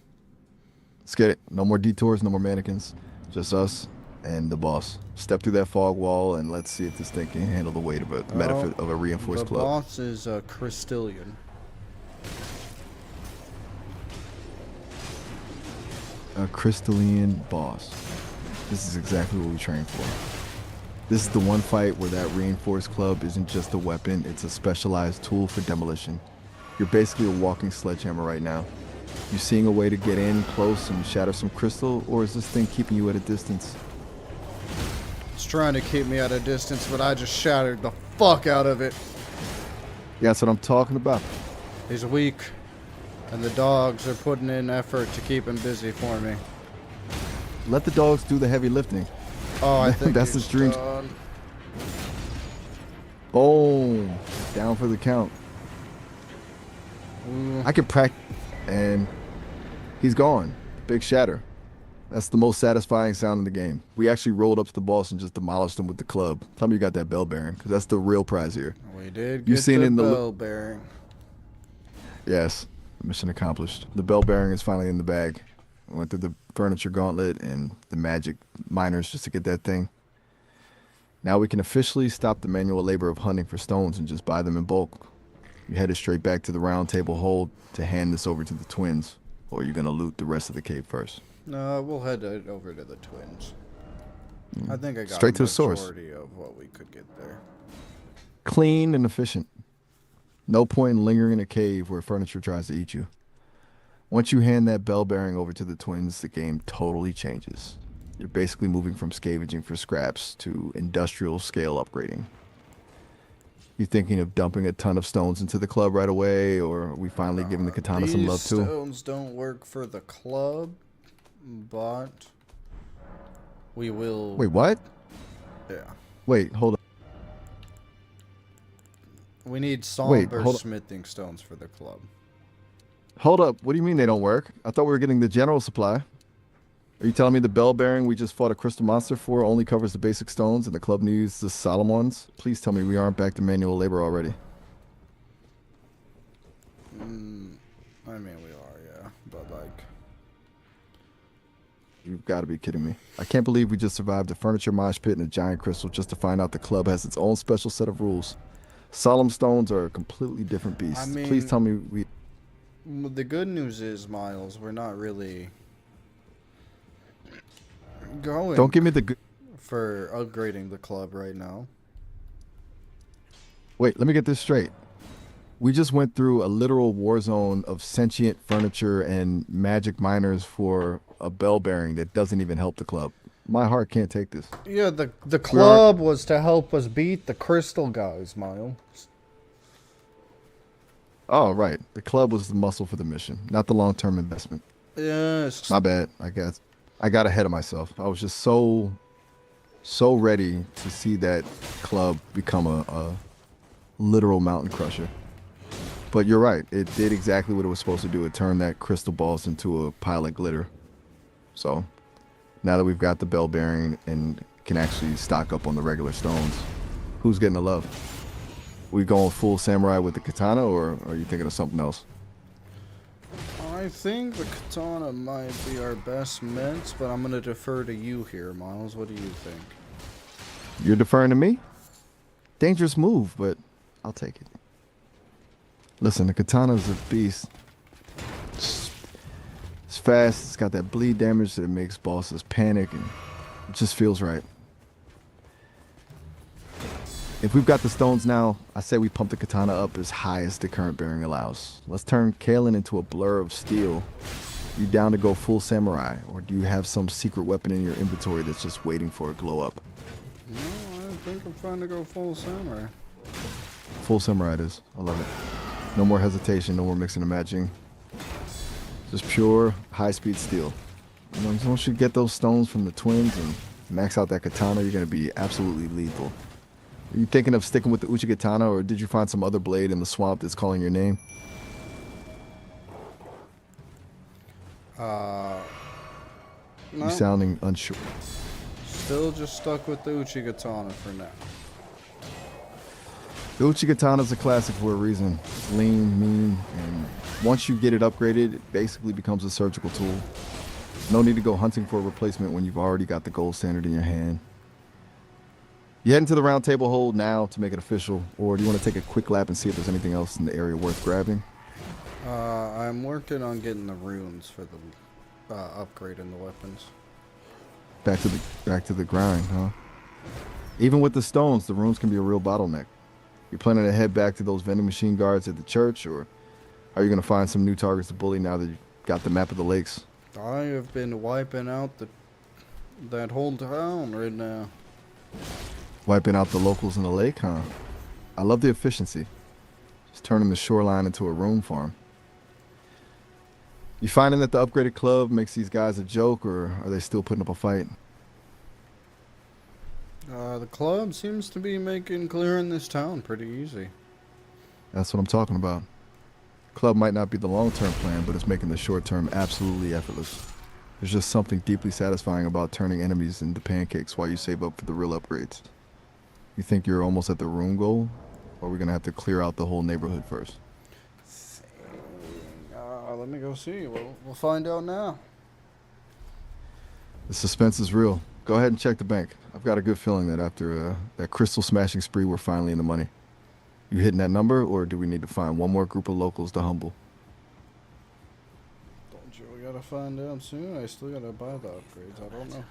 Let's get it. No more detours, no more mannequins. Just us and the boss. Step through that fog wall and let's see if this thing can handle the weight of a reinforced The club. boss is a Crystallian. A crystalline boss. This is exactly what we trained for. This is the one fight where that reinforced club isn't just a weapon, it's a specialized tool for demolition. You're basically a walking sledgehammer right now. You seeing a way to get in close and shatter some crystal, or is this thing keeping you at a distance? It's trying to keep me at a distance, but I just shattered the fuck out of it. Yeah, that's what I'm talking about. He's weak, and the dogs are putting in effort to keep him busy for me. Let the dogs do the heavy lifting. Oh, I think That's he's his dream. done. Boom. Down for the count. Ooh. I can practice, and he's gone. Big shatter. That's the most satisfying sound in the game. We actually rolled up to the boss and just demolished him with the club. Tell me you got that bell bearing, because that's the real prize here. We did You get seen the in the bell bearing. Yes, mission accomplished. The bell bearing is finally in the bag. I went through the furniture gauntlet and the magic miners just to get that thing. Now we can officially stop the manual labor of hunting for stones and just buy them in bulk. You headed straight back to the round table hold to hand this over to the twins, or you're gonna loot the rest of the cave first. No, we'll head over to the twins. I think I got Straight a to the source. majority of what we could get there. Clean and efficient. No point in lingering in a cave where furniture tries to eat you. Once you hand that bell bearing over to the twins, the game totally changes. You're basically moving from scavenging for scraps to industrial scale upgrading. You thinking of dumping a ton of stones into the club right away, or are we finally giving the katana some love These too? stones don't work for the club, but we will. Wait, what? Yeah. Wait, hold on. We need Wait, somber hold on. smithing stones for the club. Hold up. What do you mean they don't work? I thought we were getting the general supply. Are you telling me the bell bearing we just fought a crystal monster for only covers the basic stones and the club needs the solemn ones? Please tell me we aren't back to manual labor already. I mean, we are, yeah. But, like, You've got to be kidding me. I can't believe we just survived a furniture mosh pit and a giant crystal just to find out the club has its own special set of rules. Solemn stones are a completely different beast. I mean- Please tell me we... the good news is, Miles, we're not really going Don't give me the good... for upgrading the club right now. Wait, let me get this straight. We just went through a literal war zone of sentient furniture and magic miners for a bell bearing that doesn't even help the club. My heart can't take this. Yeah, the club was to help us beat the crystal guys, Miles. Oh, right. The club was the muscle for the mission, not the long-term investment. Yes. My bad. I got ahead of myself. I was just so ready to see that club become a literal mountain crusher. But you're right. It did exactly what it was supposed to do. It turned that crystal balls into a pile of glitter. So now that we've got the bell bearing and can actually stock up on the regular stones, who's getting the love? We going full samurai with the katana, or are you thinking of something else? I think the katana might be our best bet, but I'm going to defer to you here, Miles. What do you think? You're deferring to me? Dangerous move, but I'll take it. Listen, the katana's a beast. It's fast, it's got that bleed damage that makes bosses panic, and it just feels right. If we've got the stones now, I say we pump the katana up as high as the current bearing allows. Let's turn Kalen into a blur of steel. You down to go full samurai, or do you have some secret weapon in your inventory that's just waiting for a glow up? No, I think I'm trying to go full samurai. Full samurai it is. I love it. No more hesitation, no more mixing and matching. Just pure high-speed steel. You know, once you get those stones from the twins and max out that katana, you're going to be absolutely lethal. Are you thinking of sticking with the Uchi katana, or did you find some other blade in the swamp that's calling your name? No, You're sounding unsure. still just stuck with the Uchi katana for now. The Uchi katana is a classic for a reason. It's lean, mean, and once you get it upgraded, it basically becomes a surgical tool. No need to go hunting for a replacement when you've already got the gold standard in your hand. You heading to the round table hold now to make it official, or do you want to take a quick lap and see if there's anything else in the area worth grabbing? I'm working on getting the runes for the upgrading the weapons. Back to the grind, huh? Even with the stones, the runes can be a real bottleneck. You planning to head back to those vending machine guards at the church, or are you going to find some new targets to bully now that you've got the map of the lakes? I have been wiping out that whole town right now. Wiping out the locals in the lake, huh? I love the efficiency. Just turning the shoreline into a rune farm. You finding that the upgraded club makes these guys a joke, or are they still putting up a fight? The club seems to be making clearing this town pretty easy. That's what I'm talking about. Club might not be the long-term plan, but it's making the short-term absolutely effortless. There's just something deeply satisfying about turning enemies into pancakes while you save up for the real upgrades. You think you're almost at the rune goal, or are we gonna have to clear out the whole neighborhood first? Let me go see. We'll find out now. The suspense is real. Go ahead and check the bank. I've got a good feeling that after that crystal smashing spree, we're finally in the money. You hitting that number, or do we need to find one more group of locals to humble? Don't you? We gotta find out soon. I still gotta buy the upgrades. I don't know.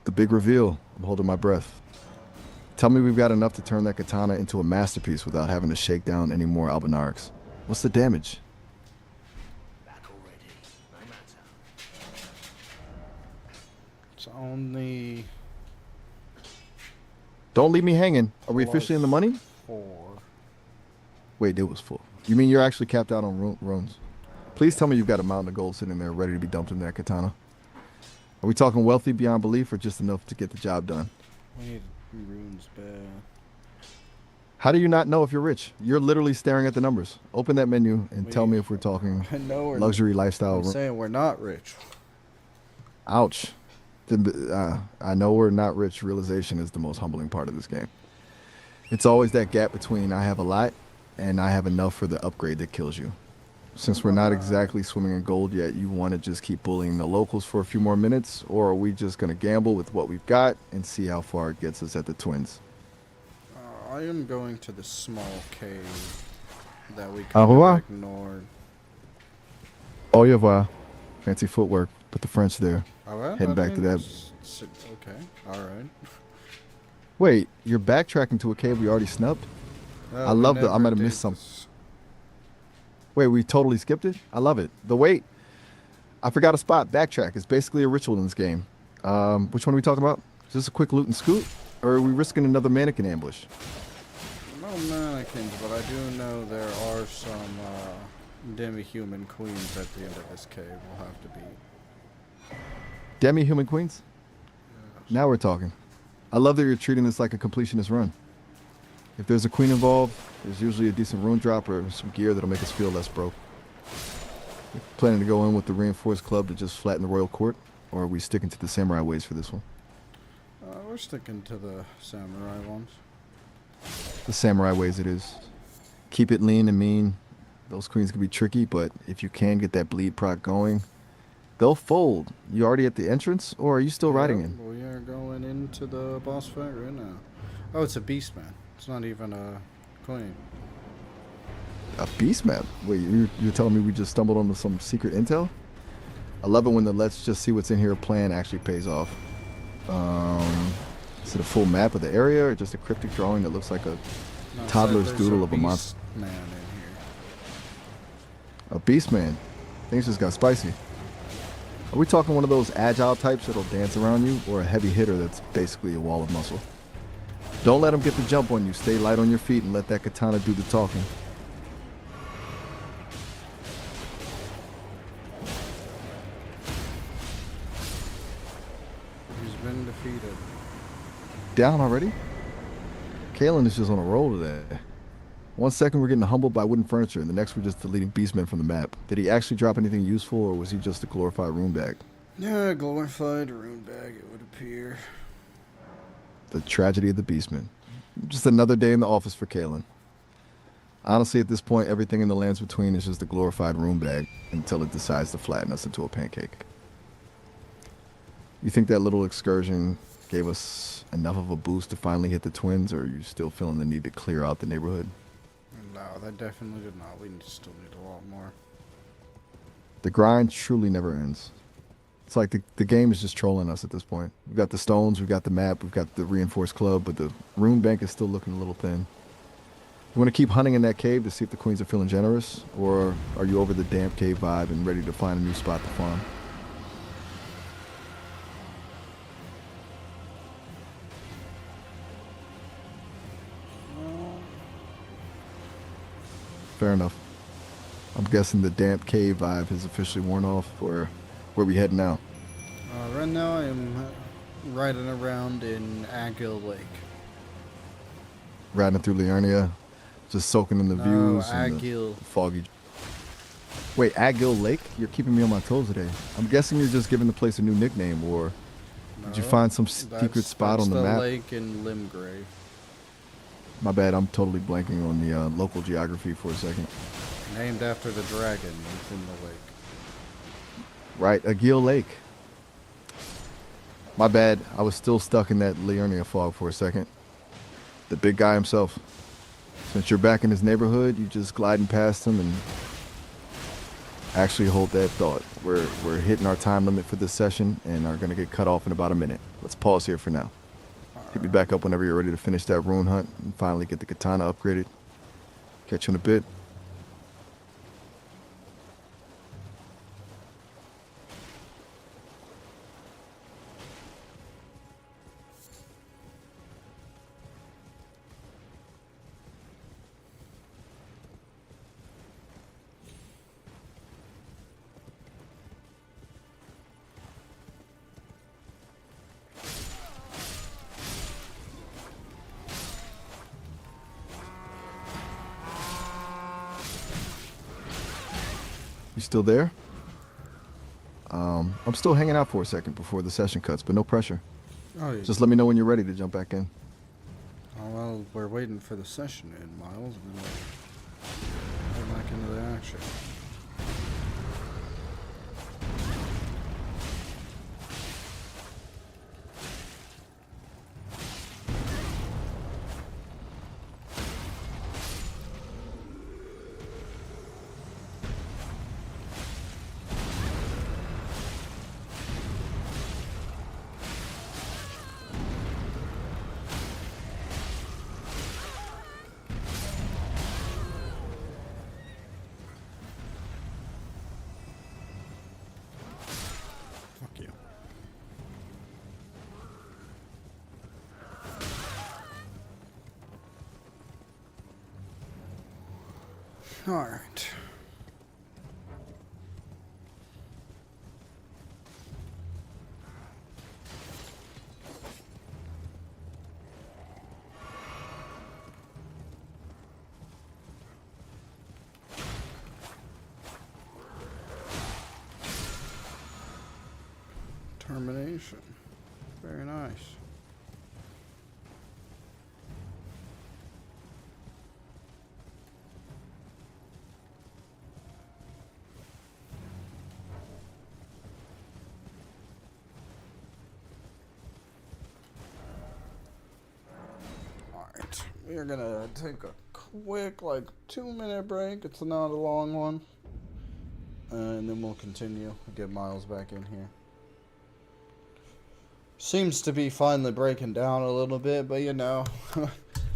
The big reveal. I'm holding my breath. Tell me we've got enough to turn that katana into a masterpiece without having to shake down any more albinarics. What's the damage? It's only Don't leave me hanging. Are we officially in the money? 4. Wait, it was full. You mean you're actually capped out on runes? Please tell me you've got a mountain of gold sitting there ready to be dumped in that katana. Are we talking wealthy beyond belief or just enough to get the job done? We need runes bad. How do you not know if you're rich? You're literally staring at the numbers. Open that menu and tell me if we're talking I know we're luxury lifestyle. I'm saying we're not rich. Ouch. I know we're not rich. Realization is the most humbling part of this game. It's always that gap between I have a lot and I have enough for the upgrade that kills you. Since we're not exactly swimming in gold yet, you want to just keep bullying the locals for a few more minutes, or are we just going to gamble with what we've got and see how far it gets us at the Twins? I am going to the small cave that we Au kind revoir. of ignored. Au revoir. Fancy footwork. Put the French there. Alright, Heading back to that. Okay, alright. Wait, you're backtracking to a cave we already snubbed? I love the. I might have missed something. Wait, we totally skipped it? I love it. The wait. I forgot a spot. Backtrack. It's basically a ritual in this game. Which one are we talking about? Is this a quick loot and scoot? Or are we risking another mannequin ambush? No mannequins, but I do know there are some demi-human queens at the end of this cave we'll have to beat. Demi-human queens? Now we're talking. I love that you're treating this like a completionist run. If there's a queen involved, there's usually a decent rune drop or some gear that'll make us feel less broke. You're planning to go in with the reinforced club to just flatten the royal court? Or are we sticking to the samurai ways for this one? We're sticking to the samurai ones. The samurai ways it is. Keep it lean and mean. Those queens can be tricky, but if you can get that bleed proc going, they'll fold. You already at the entrance, or are you still riding in? We are going into the boss fight right now. Oh, it's a beast man. It's not even a queen. A beast map? Wait, you're telling me we just stumbled onto some secret intel? I love it when the let's just see what's in here plan actually pays off. Is it a full map of the area or just a cryptic drawing that looks like a toddler's doodle of a monster? Man in here. A beast man. Things just got spicy. Are we talking one of those agile types that'll dance around you, or a heavy hitter that's basically a wall of muscle? Don't let him get the jump on you. Stay light on your feet and let that katana do the talking. He's been defeated. Down already? Kalen is just on a roll today. 1 second we're getting humbled by wooden furniture, and the next we're just deleting beastmen from the map. Did he actually drop anything useful, or was he just a glorified rune bag? Yeah, glorified rune bag, it would appear. The tragedy of the beastmen. Just another day in the office for Kalen. Honestly, at this point, everything in the lands between is just a glorified rune bag until it decides to flatten us into a pancake. You think that little excursion gave us enough of a boost to finally hit the Twins, or are you still feeling the need to clear out the neighborhood? No, that definitely did not. We still need a lot more. The grind truly never ends. It's like the game is just trolling us at this point. We've got the stones, we've got the map, we've got the reinforced club, but the rune bank is still looking a little thin. You want to keep hunting in that cave to see if the queens are feeling generous, or are you over the damp cave vibe and ready to find a new spot to farm? Fair enough. I'm guessing the damp cave vibe has officially worn off, or where we heading now? Right now I am riding around in Agil Lake. Riding through Liurnia, just soaking in the views and Agil. the foggy. Wait, Agil Lake? You're keeping me on my toes today. I'm guessing you're just giving the place a new nickname, or did you find some secret spot on the map? Lake in Limgrave. My bad, I'm totally blanking on the local geography for a second. Named after the dragon within the lake. Right, Agil Lake. My bad, I was still stuck in that Liurnia fog for a second. The big guy himself. Since you're back in his neighborhood, you just gliding past him and Actually, hold that thought. We're hitting our time limit for this session and are gonna get cut off in about a minute. Let's pause here for now. Hit me back up whenever you're ready to finish that rune hunt and finally get the katana upgraded. Catch you in a bit. You still there? I'm still hanging out for a second before the session cuts, but no pressure. Oh, yeah. Just let me know when you're ready to jump back in. Oh, well, we're waiting for the session to end, Miles, and then we'll get back into the action. Fuck you. Alright. Termination. Very nice. Alright, we're gonna take a quick, like, 2-minute break. It's not a long one. And then we'll continue. Get Miles back in here. Seems to be finally breaking down a little bit, but you know,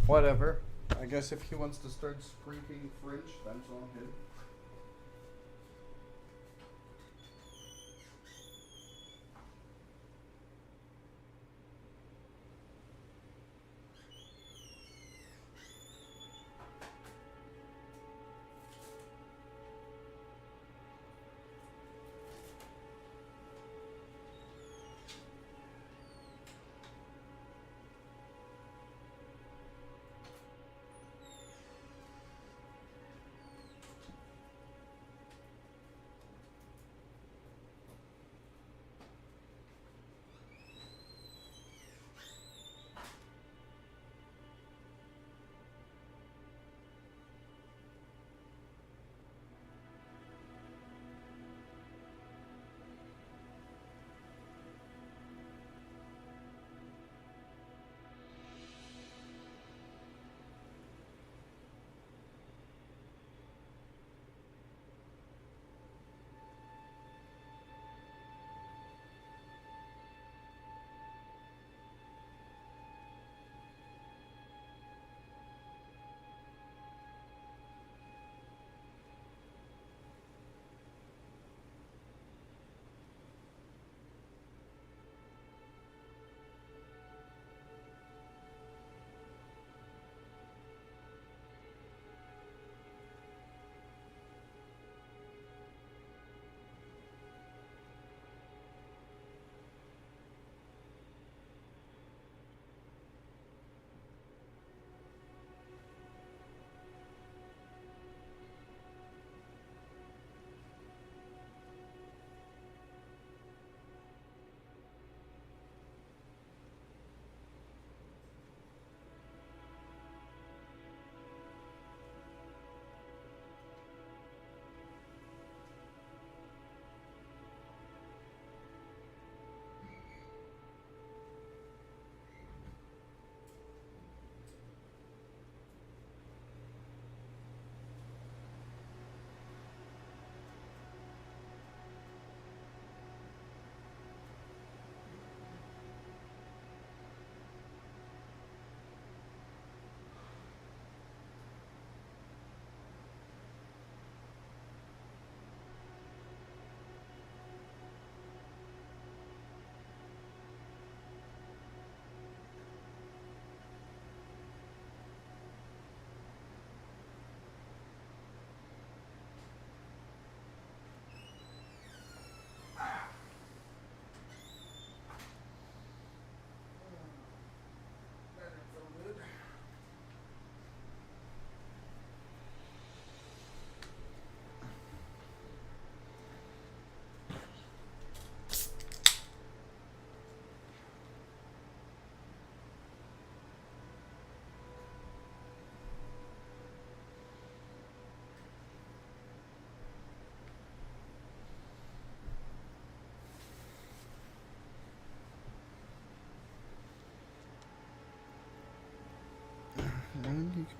whatever. I guess if he wants to start speaking French, that's on him.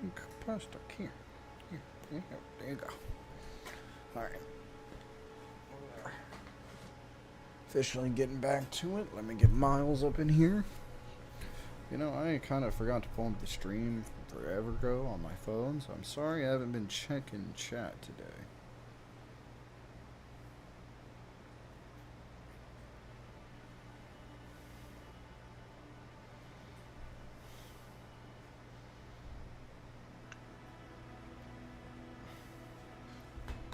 you can pass stuck here. Here, there you go. Alright. Officially getting back to it. Let me get Miles up in here. You know, I kind of forgot to pull up the stream forever ago on my phone, so I'm sorry I haven't been checking chat today.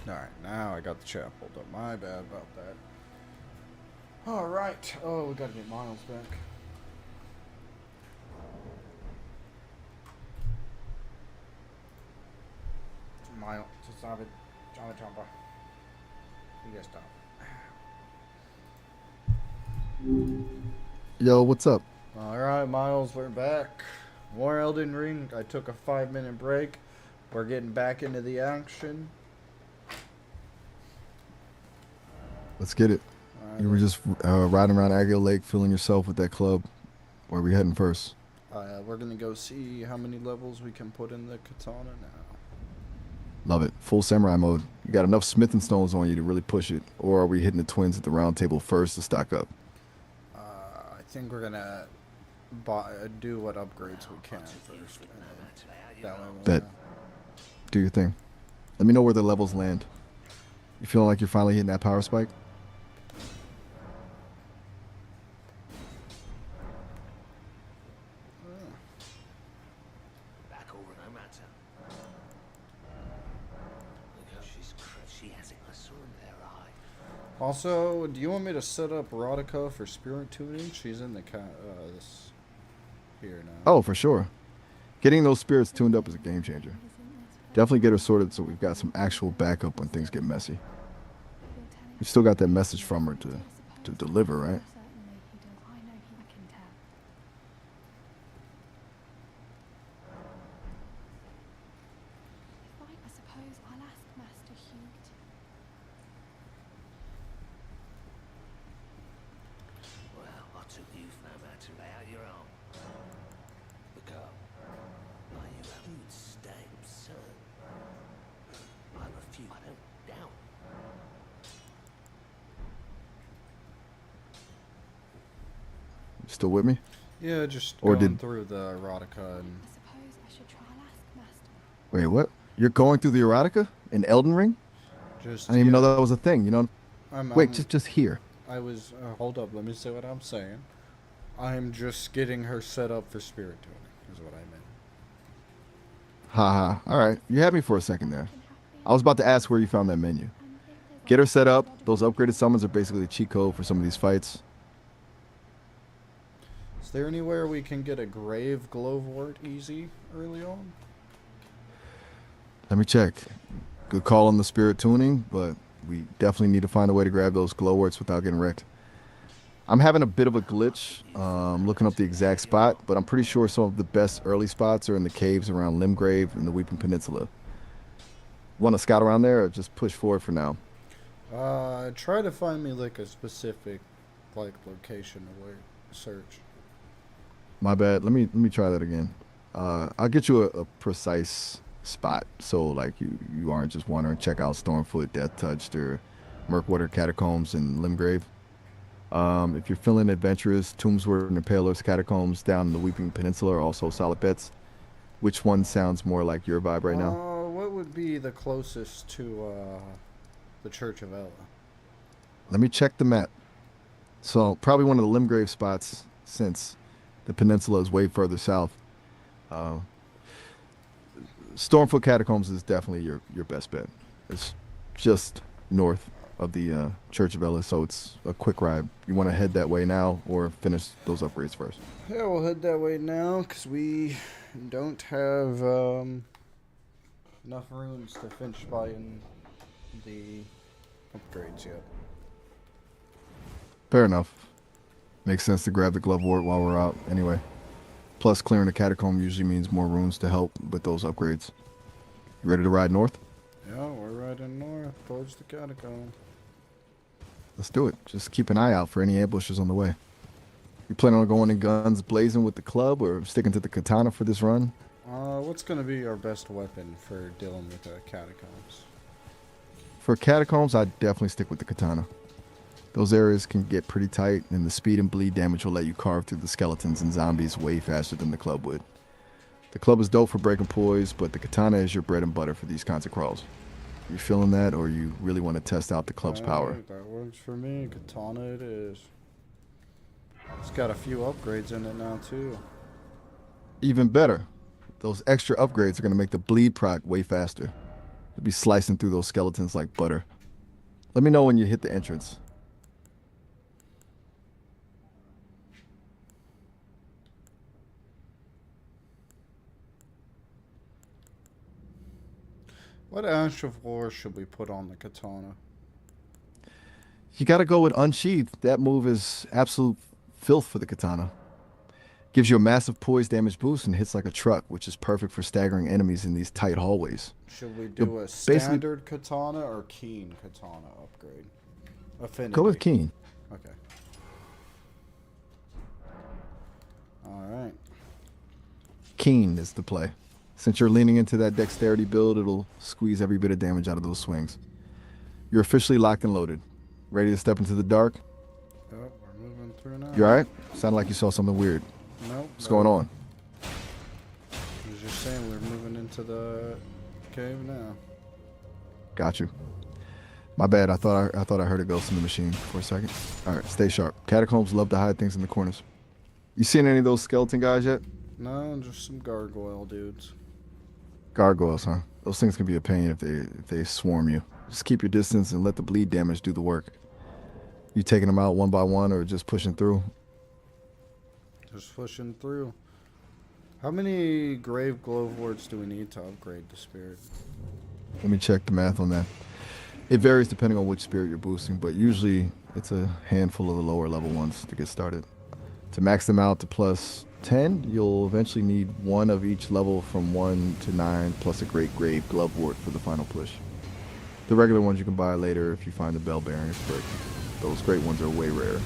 Alright, now I got the chat pulled up. My bad about that. Alright. Oh, we gotta get Miles back. Miles, stop it. Jumper. You gotta stop. Yo, what's up? Alright, Miles, we're back. More Elden Ring. I took a 5-minute break. We're getting back into the action. Let's get it. You were just riding around Agio Lake, filling yourself with that club. Where are we heading first? We're gonna go see how many levels we can put in the katana now. Love it. Full samurai mode. You got enough smithing stones on you to really push it, or are we hitting the twins at the round table first to stock up? I think we're gonna do what upgrades we can first. That way we'll Bet. Do your thing. Let me know where the levels land. You feeling like you're finally hitting that power spike? Back over no matter. Look, she has a sword in her eye. Also, do you want me to set up Erotica for spirit tuning? She's in the this here now. Oh, for sure. Getting those spirits tuned up is a game changer. Definitely get her sorted so we've got some actual backup when things get messy. You still got that message from her to deliver, right? Well, I took you no matter how you're on. Look up. Are you having to stay absurd? I refuse. I don't doubt. Still with me? Yeah, just Or going did- through the Erotica and Wait, what? You're going through the erotica in Elden Ring? just. I didn't even yeah, know that was a thing, you know? Wait, just here. I was. Hold up. Let me say what I'm saying. I'm just getting her set up for spirit tuning. Is what I meant. Haha. All right. You had me for a second there. I was about to ask where you found that menu. Get her set up. Those upgraded summons are basically a cheat code for some of these fights. Is there anywhere we can get a grave glowwort easy early on? Let me check. Good call on the spirit tuning, but we definitely need to find a way to grab those glowworts without getting wrecked. I'm having a bit of a glitch looking up the exact spot, but I'm pretty sure some of the best early spots are in the caves around Limgrave and the Weeping Peninsula. Want to scout around there or just push forward for now? Try to find me like a specific, like location or where search. My bad. Let me try that again. I'll get you a precise spot, so like you aren't just wandering. Check out Stormfoot, Death Touched, or Murkwater Catacombs and Limgrave. If you're feeling adventurous, Tombsword and Impaler's Catacombs down in the Weeping Peninsula are also solid bets. Which one sounds more like your vibe right now? What would be the closest to the Church of Ella? Let me check the map. So probably one of the Limgrave spots, since the peninsula is way further south. Stormfoot Catacombs is definitely your best bet. It's just north of the Church of Ella, so it's a quick ride. You want to head that way now or finish those upgrades first? Yeah, we'll head that way now because we don't have enough runes to finish buying the upgrades yet. Fair enough. Makes sense to grab the Glovewort while we're out anyway. Plus, clearing the catacomb usually means more runes to help with those upgrades. You ready to ride north? Yeah, we're riding north towards the catacomb. Let's do it. Just keep an eye out for any ambushes on the way. You planning on going in guns blazing with the club or sticking to the katana for this run? What's gonna be our best weapon for dealing with the catacombs? For catacombs, I'd definitely stick with the katana. Those areas can get pretty tight, and the speed and bleed damage will let you carve through the skeletons and zombies way faster than the club would. The club is dope for breaking poise, but the katana is your bread and butter for these kinds of crawls. You feeling that, or you really want to test out the club's power? Alright, that works for me. Katana it is. It's got a few upgrades in it now too. Even better, those extra upgrades are going to make the bleed proc way faster. You'll be slicing through those skeletons like butter. Let me know when you hit the entrance. What ash of war should we put on the katana? You got to go with unsheathed. That move is absolute filth for the katana. Gives you a massive poise damage boost and hits like a truck, which is perfect for staggering enemies in these tight hallways. Should we do a basically- standard katana or keen katana upgrade? Affinity. Go with Keen. Okay. Alright. Keen is the play. Since you're leaning into that dexterity build, it'll squeeze every bit of damage out of those swings. You're officially locked and loaded. Ready to step into the dark? Yep, we're moving through now. You alright? Sounded like you saw something weird. Nope. What's going on? I was just saying we're moving into the cave now. Got you. My bad. I thought I heard a ghost in the machine for a second. All right, stay sharp. Catacombs love to hide things in the corners. You seen any of those skeleton guys yet? No, just some gargoyle dudes. Gargoyles, huh? Those things can be a pain if they swarm you. Just keep your distance and let the bleed damage do the work. You taking them out one by one or just pushing through? Just pushing through. How many grave gloveworts do we need to upgrade the spirit? Let me check the math on that. It varies depending on which spirit you're boosting, but usually it's a handful of the lower level ones to get started. To max them out to plus 10, you'll eventually need one of each level from 1 to 9, plus a great grave glovewort for the final push. The regular ones you can buy later if you find the bell bearings, but those great ones are way rare.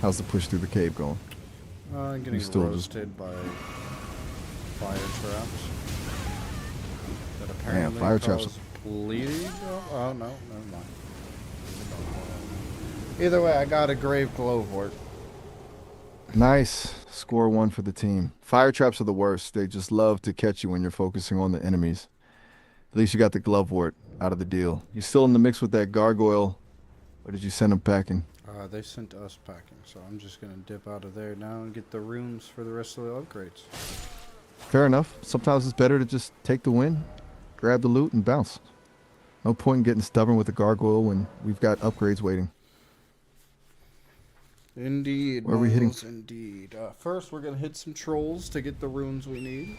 How's the push through the cave going? Getting still roasted by fire traps. That apparently fire traps. cause bleeding? Oh, no, never mind. Either way, I got a grave glovewort. Nice. Score 1 for the team. Fire traps are the worst. They just love to catch you when you're focusing on the enemies. At least you got the glovewort out of the deal. You still in the mix with that gargoyle, or did you send them packing? They sent us packing, so I'm just gonna dip out of there now and get the runes for the rest of the upgrades. Fair enough. Sometimes it's better to just take the win, grab the loot, and bounce. No point in getting stubborn with the gargoyle when we've got upgrades waiting. Indeed, Where are we hitting? Miles, indeed. First, we're gonna hit some trolls to get the runes we need.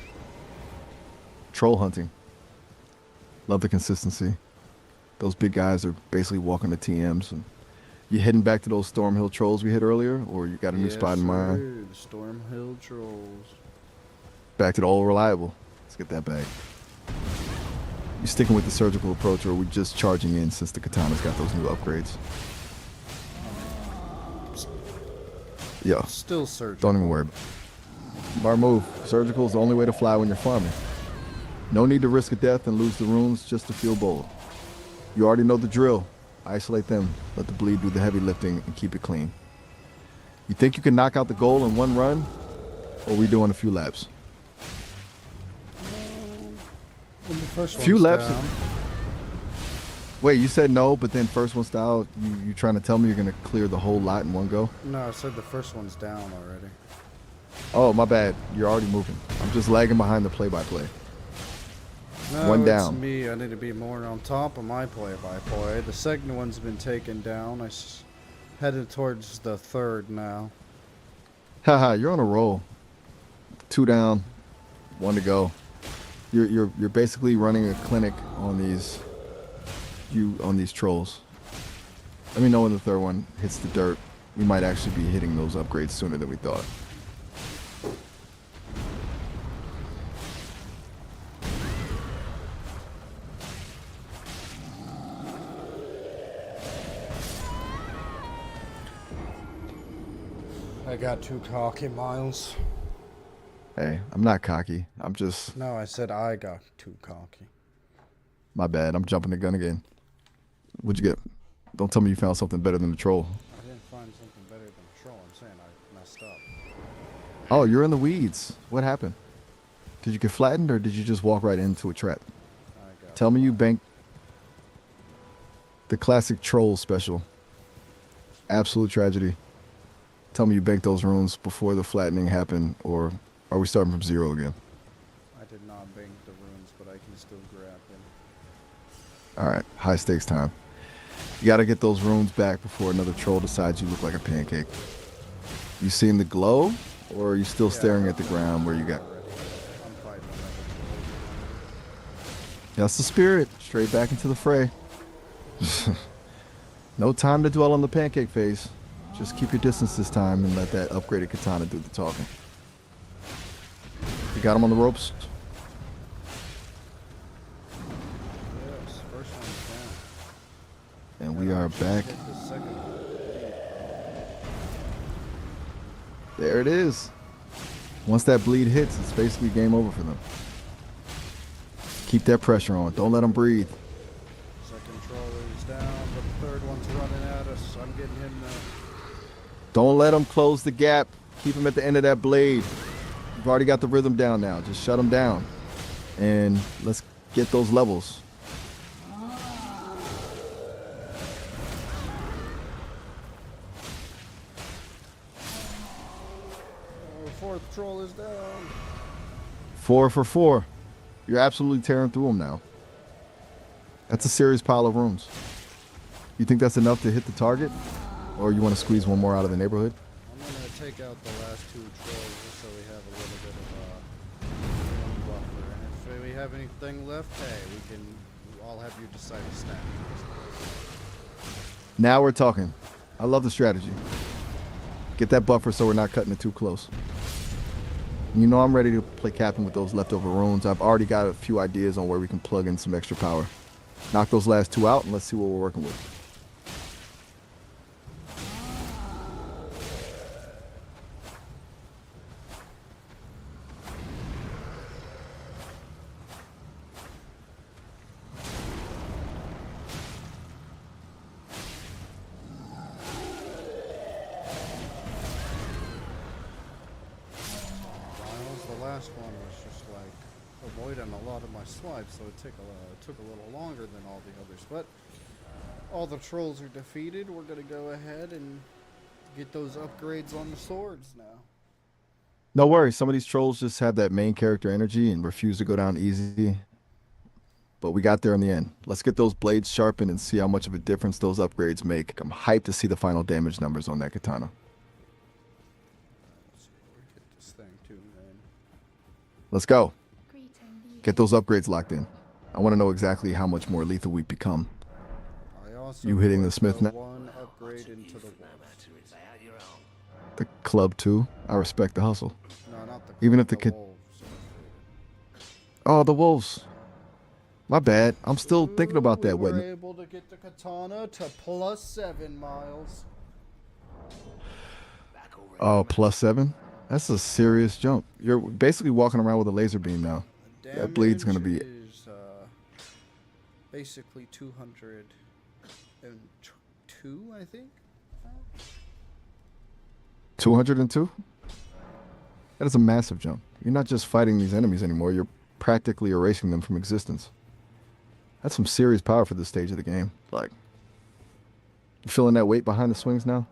Troll hunting. Love the consistency. Those big guys are basically walking the TMs. And you heading back to those Stormhill trolls we hit earlier, or you got a new Yes, spot in mind? sir, the Stormhill trolls. Back to the old reliable. Let's get that back. You sticking with the surgical approach, or are we just charging in since the katana's got those new upgrades? Yeah, Still searching. don't even worry about it. Our move. Surgical is the only way to fly when you're farming. No need to risk a death and lose the runes just to feel bold. You already know the drill. Isolate them, let the bleed do the heavy lifting, and keep it clean. You think you can knock out the goal in one run, or are we doing a few laps? When the first Few one's laps. down, Wait, you said no, but then first one style, you trying to tell me you're going to clear the whole lot in one go? No, I said the first one's down already. Oh, my bad. You're already moving. I'm just lagging behind the play-by-play. No, One it's down. me. I need to be more on top of my play-by-play. The second one's been taken down. Headed towards the third now. Haha, you're on a roll. 2 down, 1 to go. You're basically running a clinic on these trolls. Let me know when the third one hits the dirt. We might actually be hitting those upgrades sooner than we thought. I got too cocky, Miles. Hey, I'm not cocky. I'm just No, I said I got too cocky. my bad. I'm jumping the gun again. What'd you get? Don't tell me you found something better than the troll. I didn't find something better than a troll. I'm saying I messed up. Oh, you're in the weeds. What happened? Did you get flattened or did you just walk right into a trap? I got Tell me you banked the classic troll special. Absolute tragedy. Tell me you banked those runes before the flattening happened, or are we starting from zero again? I did not bank the runes, but I can still grab them. All right, high stakes time. You got to get those runes back before another troll decides you look like a pancake. You seeing the glow, or are you still staring at the ground where you got? Already. I'm fighting another That's the spirit. Straight back into the fray. No time to dwell on the pancake phase. Just keep your distance this time and let that upgraded katana do the talking. You got him on the ropes? troll. Yes, first one's down. And we are back. Hit the second one. There it is. Once that bleed hits, it's basically game over for them. Keep that pressure on. Don't let them breathe. Second troll is down, but the third one's running at us. I'm getting him now. Don't let them close the gap. Keep them at the end of that blade. You've already got the rhythm down now. Just shut them down. And let's get those levels. Oh, fourth troll is down. 4 for 4. You're absolutely tearing through them now. That's a serious pile of rooms. You think that's enough to hit the target? Or you want to squeeze one more out of the neighborhood? I'm gonna take out the last two trolls just so we have a little bit of room buffer. And if we have anything left, hey, we can. I'll have you decide to snap. Now we're talking. I love the strategy. Get that buffer so we're not cutting it too close. You know I'm ready to play captain with those leftover runes. I've already got a few ideas on where we can plug in some extra power. Knock those last two out and let's see what we're working with. Miles, the last one was just like avoiding a lot of my swipes, so it took a little longer than all the others. But all the trolls are defeated. We're gonna go ahead and get those upgrades on the swords now. No worries. Some of these trolls just have that main character energy and refuse to go down easy. But we got there in the end. Let's get those blades sharpened and see how much of a difference those upgrades make. I'm hyped to see the final damage numbers on that katana. Let's see, where hit this thing too, man. Let's go. Get those upgrades locked in. I want to know exactly how much more lethal we become. I also You hitting the put smith now? one upgrade into the wolves. The club too. I respect the hustle. No, not the Even if the the wolves. Oh, the wolves. My bad. I'm still thinking about that. We were What? able to get the katana to +7 miles. Oh, +7? That's a serious jump. You're basically walking around with a laser beam now. The That bleed's gonna damage be- is basically 202, I think. 202? That is a massive jump. You're not just fighting these enemies anymore. You're practically erasing them from existence. That's some serious power for this stage of the game. Like, you feeling that weight behind the swings now?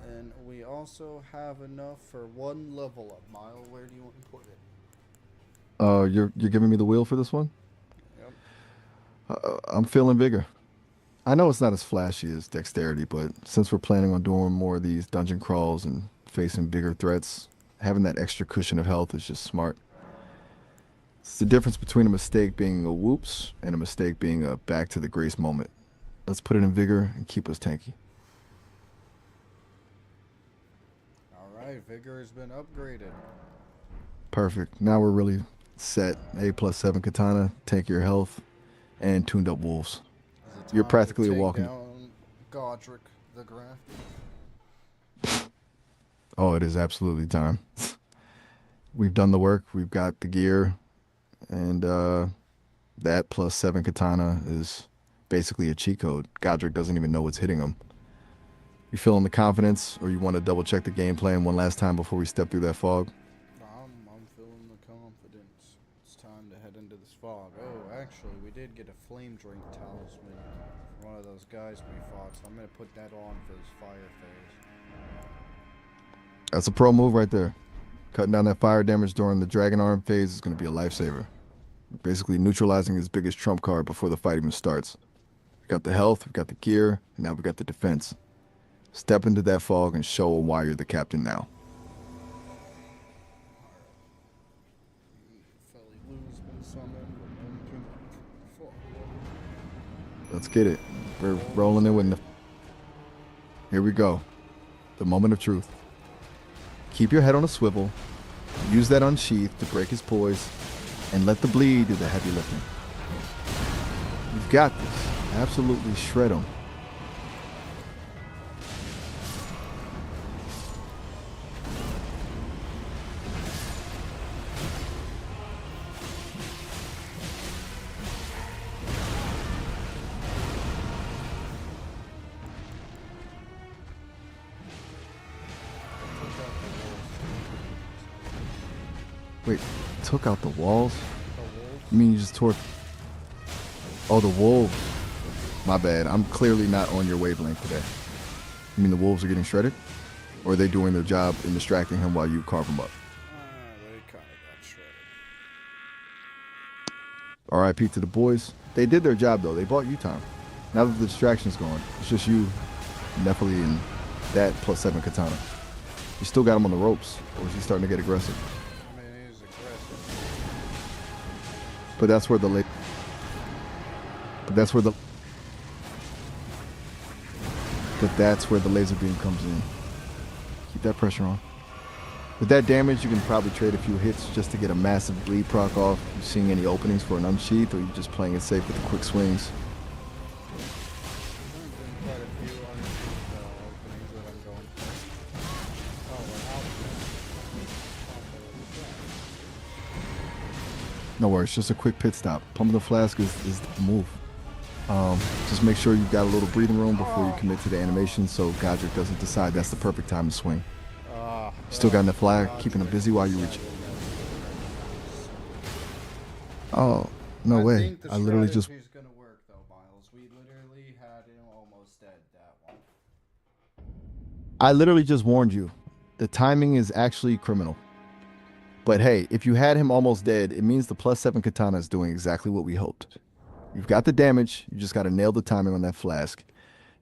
And we also have enough for one level up. Mile, where do you want to put it? You're giving me the wheel for this one? Yep. I'm feeling vigor. I know it's not as flashy as dexterity, but since we're planning on doing more of these dungeon crawls and facing bigger threats, having that extra cushion of health is just smart. It's the difference between a mistake being a whoops and a mistake being a back to the grace moment. Let's put it in vigor and keep us tanky. Alright, vigor has been upgraded. Perfect. Now we're really set. A+7 katana, tank your health, and tuned up wolves. Is it You're time to practically a take walking- down Godrick the Grafted? Oh, it is absolutely time. We've done the work. We've got the gear, and that plus 7 katana is basically a cheat code. Godrick doesn't even know what's hitting him. You feeling the confidence, or you want to double check the game plan one last time before we step through that fog? I'm feeling the confidence. It's time to head into this fog. Oh, actually, we did get a flame drink talisman from one of those guys we fought, so I'm gonna put that on for this fire phase. That's a pro move right there. Cutting down that fire damage during the dragon arm phase is going to be a lifesaver. Basically neutralizing his biggest trump card before the fight even starts. We got the health, we got the gear, and now we got the defense. Step into that fog and show why you're the captain now. Let's get it. We're rolling in with the... Here we go. The moment of truth. Keep your head on a swivel. Use that unsheath to break his poise, and let the bleed do the heavy lifting. You've got this. Absolutely shred him. Wait, took out the walls? You mean you just tore... Oh, the wolves. My bad. I'm clearly not on your wavelength today. You mean the wolves are getting shredded? Or are they doing their job in distracting him while you carve him up? They kind of got shredded. R.I.P. to the boys. They did their job, though. They bought you time. Now that the distraction's gone, it's just you, Nephilim, and that plus 7 katana. You still got him on the ropes, or is he starting to get aggressive? But that's where the that's where the laser beam comes in. Keep that pressure on. With that damage, you can probably trade a few hits just to get a massive bleed proc off. You seeing any openings for an unsheath, or you just playing it safe with the quick swings? No worries, just a quick pit stop. Pumping the flask is the move. Just make sure you've got a little breathing room before you commit to the animation so Godrick doesn't decide that's the perfect time to swing. Still got the flag, keeping him busy while you reach. Oh, no way. I literally just... Gonna work though, Miles. We literally had him almost dead that one. I literally just warned you. The timing is actually criminal. But hey, if you had him almost dead, it means the plus 7 katana is doing exactly what we hoped. You've got the damage, you just got to nail the timing on that flask.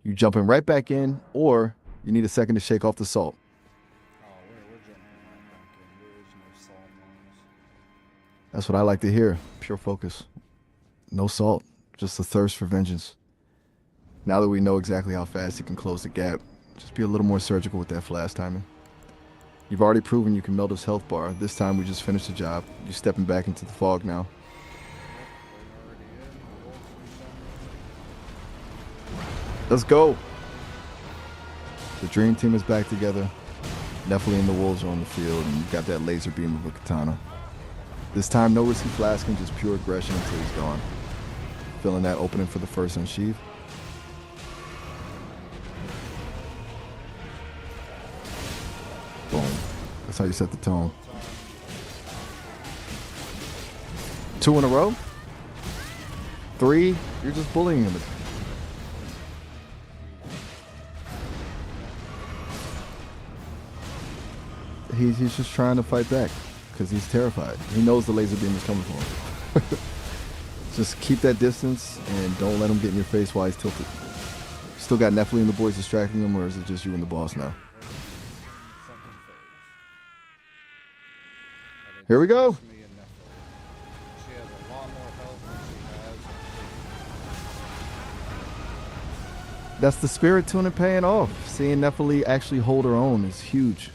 You jumping right back in, or you need a second to shake off the salt. Oh, we're jumping right back in. There is no salt, Miles. That's what I like to hear. Pure focus. No salt, just a thirst for vengeance. Now that we know exactly how fast you can close the gap, just be a little more surgical with that flask timing. You've already proven you can melt his health bar. This time we just finished the job. You're stepping back into the fog now. Let's go. The dream team is back together. Nephilim and the wolves are on the field, and you've got that laser beam of a katana. This time, no risky flasking, just pure aggression until he's gone. Feeling that opening for the first unsheath? Boom. That's how you set the tone. 2 in a row? 3? You're just bullying him. He's just trying to fight back because he's terrified. He knows the laser beam is coming for him. Just keep that distance and don't let him get in your face while he's tilted. Still got Nephilim and the boys distracting him, or is it just you and the boss now? Here we go. That's the spirit tuning paying off. Seeing Nephilim actually hold her own is huge.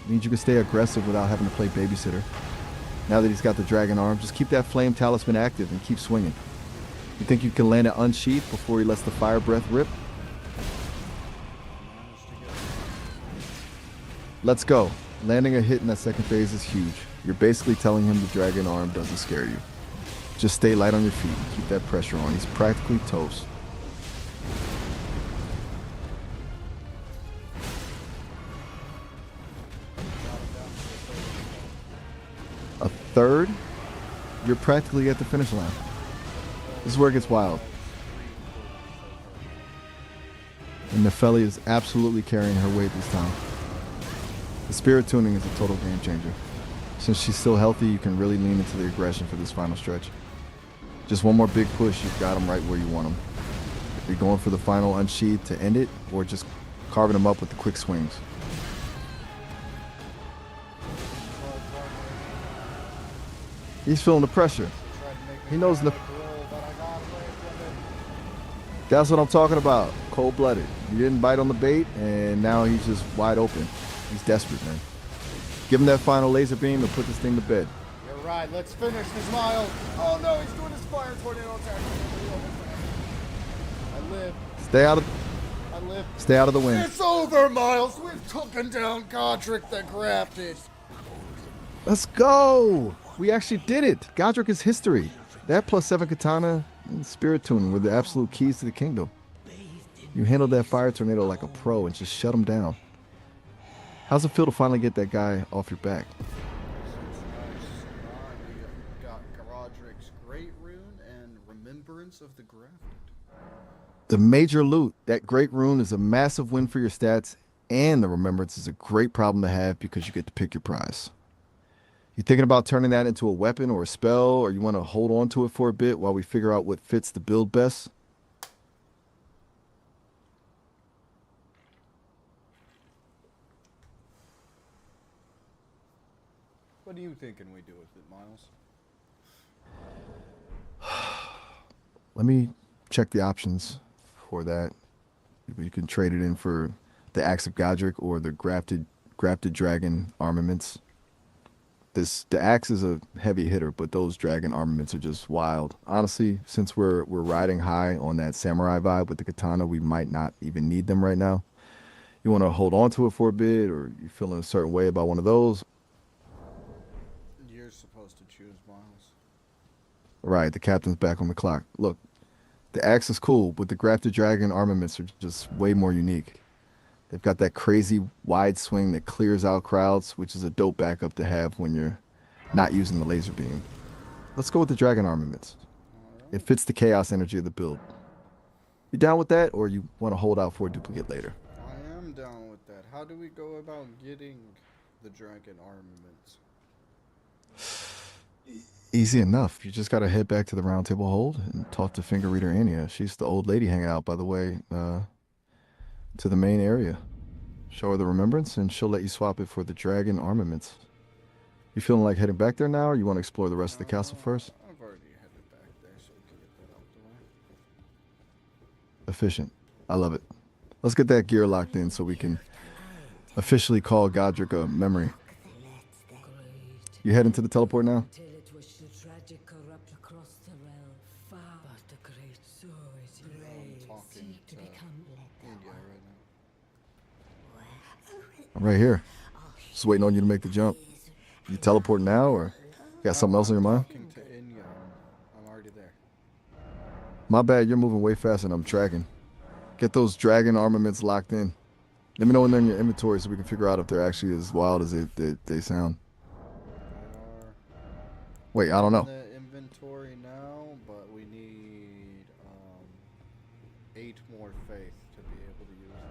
It means you can stay aggressive without having to play babysitter. Now that he's got the dragon arm, just keep that flame talisman active and keep swinging. You think you can land it unsheathed before he lets the fire breath rip? Let's go. Landing a hit in that second phase is huge. You're basically telling him the dragon arm doesn't scare you. Just stay light on your feet and keep that pressure on. He's practically toast. A third, you're practically at the finish line. This is where it gets wild. And Nefeli is absolutely carrying her weight this time. The spirit tuning is a total game changer. Since she's still healthy, you can really lean into the aggression for this final stretch. Just one more big push, you've got them right where you want them. You're going for the final unsheath to end it, or just carving them up with the quick swings. He's feeling the pressure. He knows the... That's what I'm talking about. Cold-blooded. You didn't bite on the bait, and now he's just wide open. He's desperate, man. Give him that final laser beam and put this thing to bed. You're right. Let's finish this, Miles. Oh no, he's doing his fire tornado attack. I live. Stay out of... I live. Stay out of the wind. It's over, Miles. We've taken down Godrick the Grafted. Let's go! We actually did it. Godrick is history. That +7 katana and spirit tuning were the absolute keys to the kingdom. You handled that fire tornado like a pro and just shut him down. How's it feel to finally get that guy off your back? We got Godrick's Great Rune and Remembrance of the Grafted. The major loot, that great rune is a massive win for your stats, and the remembrance is a great problem to have because you get to pick your prize. You thinking about turning that into a weapon or a spell, or you want to hold on to it for a bit while we figure out what fits the build best? What are you thinking we do with it, Miles? Let me check the options for that. You can trade it in for the Axe of Godrick or the grafted dragon armaments. The axe is a heavy hitter, but those dragon armaments are just wild. Honestly, since we're riding high on that samurai vibe with the katana, we might not even need them right now. You want to hold on to it for a bit, or you feeling a certain way about one of those? You're supposed to choose, Miles. Right, the captain's back on the clock. Look, the axe is cool, but the grafted dragon armaments are just way more unique. They've got that crazy wide swing that clears out crowds, which is a dope backup to have when you're not using the laser beam. Let's go with the dragon armaments. It fits the chaos energy of the build. You down with that, or you want to hold out for a duplicate later? I am down with that. How do we go about getting the dragon armaments? Easy enough. You just got to head back to the round table hold and talk to finger reader Anya. She's the old lady hanging out, by the way, to the main area. Show her the remembrance, and she'll let you swap it for the dragon armaments. You feeling like heading back there now, or you want to explore the rest of the castle first? I've already headed back there, so we can get that out the way. Efficient. I love it. Let's get that gear locked in so we can officially call Godrick a memory. You heading to the teleport now? Till it was tragic corrupt across the realm, far but the great soul is brave, talking seek to to become India right now. I'm right here. Just waiting on you to make the jump. You teleport now, or you got something else on your mind? Talking to Inya. I'm already there. My bad, you're moving way faster than I'm tracking. Get those dragon armaments locked in. Let me know when they're in your inventory so we can figure out if they're actually as wild as they sound. They are Wait, I don't know. in the inventory now, but we need 8 more faith to be able to use them.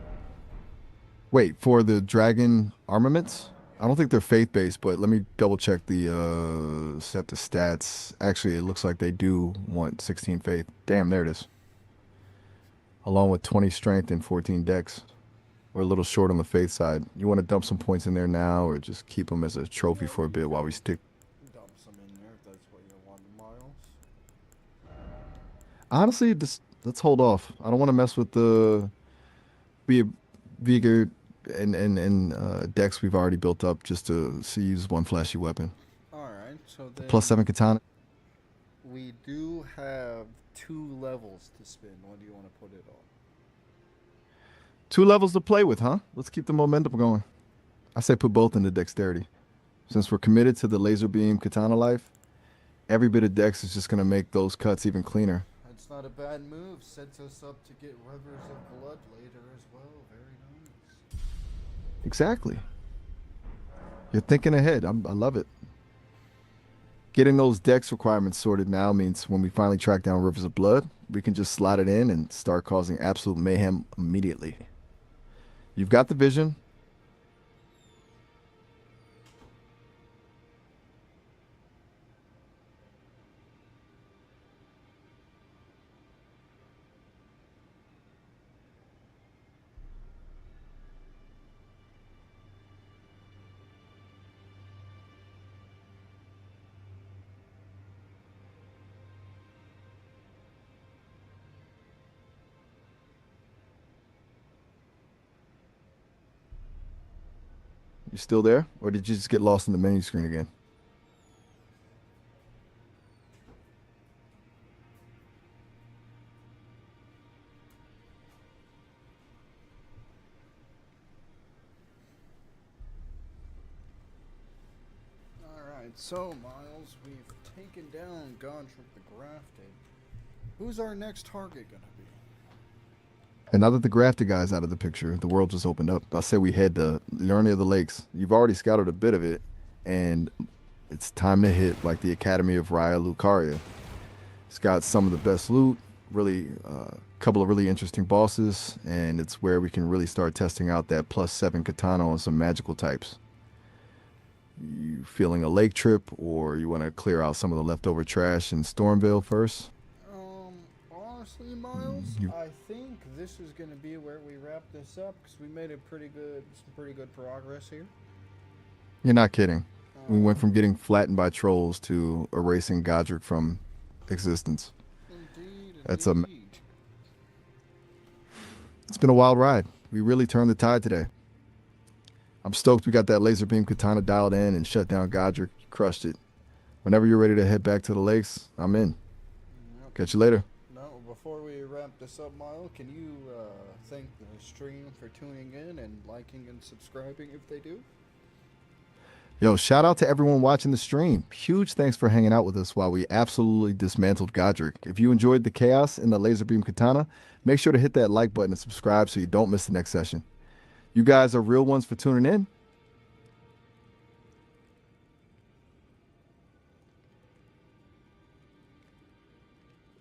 Wait, for the dragon armaments? I don't think they're faith-based, but let me double-check the set the stats. Actually, it looks like they do want 16 faith. Damn, there it is. Along with 20 strength and 14 dex. We're a little short on the faith side. You want to dump some points in there now, or just keep them as a trophy for a bit while we stick? Dump some in there if that's what you want, Miles. Honestly, just let's hold off. I don't want to mess with the vigor and dex we've already built up just to use one flashy weapon. Alright, so then +7 katana. we do have 2 levels to spin. What do you want to put it on? 2 levels to play with, huh? Let's keep the momentum going. I say put both into dexterity. Since we're committed to the laser beam katana life, every bit of dex is just going to make those cuts even cleaner. That's not a bad move. Sets us up to get rivers of blood later as well. Very nice. Exactly. You're thinking ahead. I love it. Getting those dex requirements sorted now means when we finally track down rivers of blood, we can just slot it in and start causing absolute mayhem immediately. You've got the vision. You still there? Or did you just get lost in the menu screen again? Alright, so Miles, we've taken down Godrick the Grafted. Who's our next target gonna be? And now that the grafted guy's out of the picture, the world just opened up. I say we head to Learning of the Lakes. You've already scouted a bit of it, and it's time to hit like the Academy of Raya Lucaria. It's got some of the best loot, really a couple of really interesting bosses, and it's where we can really start testing out that +7 katana on some magical types. You feeling a lake trip, or you want to clear out some of the leftover trash in Stormvale first? Honestly, Miles, You- I think this is gonna be where we wrap this up because we made some pretty good progress here. You're not kidding. We went from getting flattened by trolls to erasing Godrick from existence. Indeed, That's indeed. It's been a wild ride. We really turned the tide today. I'm stoked we got that laser beam katana dialed in and shut down Godrick. Crushed it. Whenever you're ready to head back to the lakes, I'm in. Yep. Catch you later. No, before we wrap this up, Miles, can you thank the stream for tuning in and liking and subscribing if they do? Yo, shout out to everyone watching the stream. Huge thanks for hanging out with us while we absolutely dismantled Godrick. If you enjoyed the chaos in the laser beam katana, make sure to hit that like button and subscribe so you don't miss the next session. You guys are real ones for tuning in.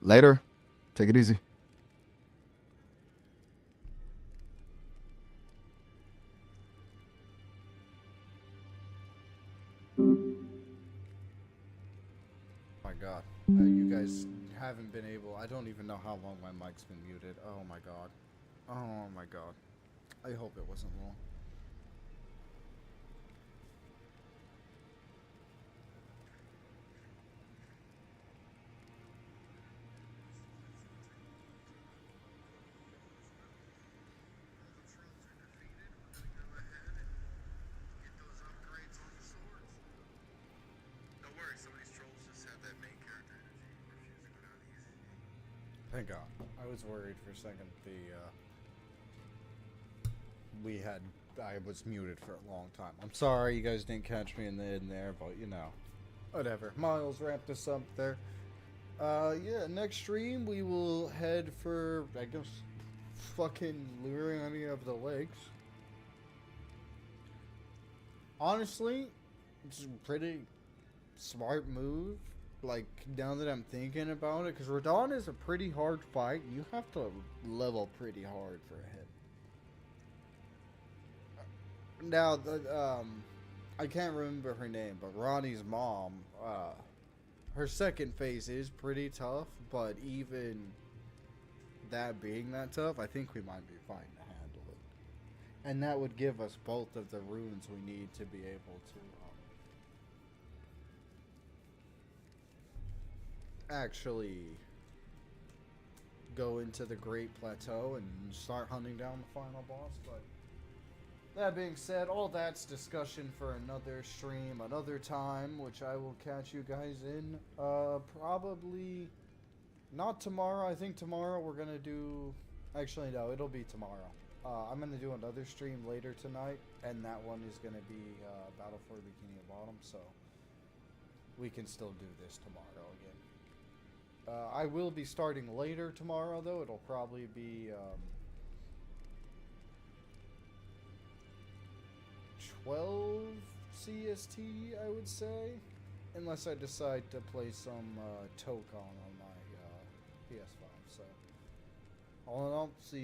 Later. Take it easy. My God, you guys haven't been able. I don't even know how long my mic's been muted. Oh my God. Oh my God. I hope it wasn't long. Thank God. I was worried for a second. I was muted for a long time. I'm sorry you guys didn't catch me in there, but you know, whatever. Miles wrapped us up there. Yeah, next stream we will head for, I guess, fucking Learning of the Lakes. Honestly, it's a pretty smart move. Like, now that I'm thinking about it, because Radon is a pretty hard fight. You have to level pretty hard for him. Now, I can't remember her name, but Ronnie's mom, her second phase is pretty tough, but even that being that tough, I think we might be fine to handle it. And that would give us both of the runes we need to be able to actually go into the Great Plateau and start hunting down the final boss. But that being said, all that's discussion for another stream, another time, which I will catch you guys in. Probably not tomorrow. I think tomorrow we're gonna do. Actually, no, it'll be tomorrow. I'm gonna do another stream later tonight, and that one is gonna be Battle for Bikini Bottom, so we can still do this tomorrow again. I will be starting later tomorrow, though. It'll probably be 12 CST, I would say, unless I decide to play some Tokon on my PS5. So, all in all, see you.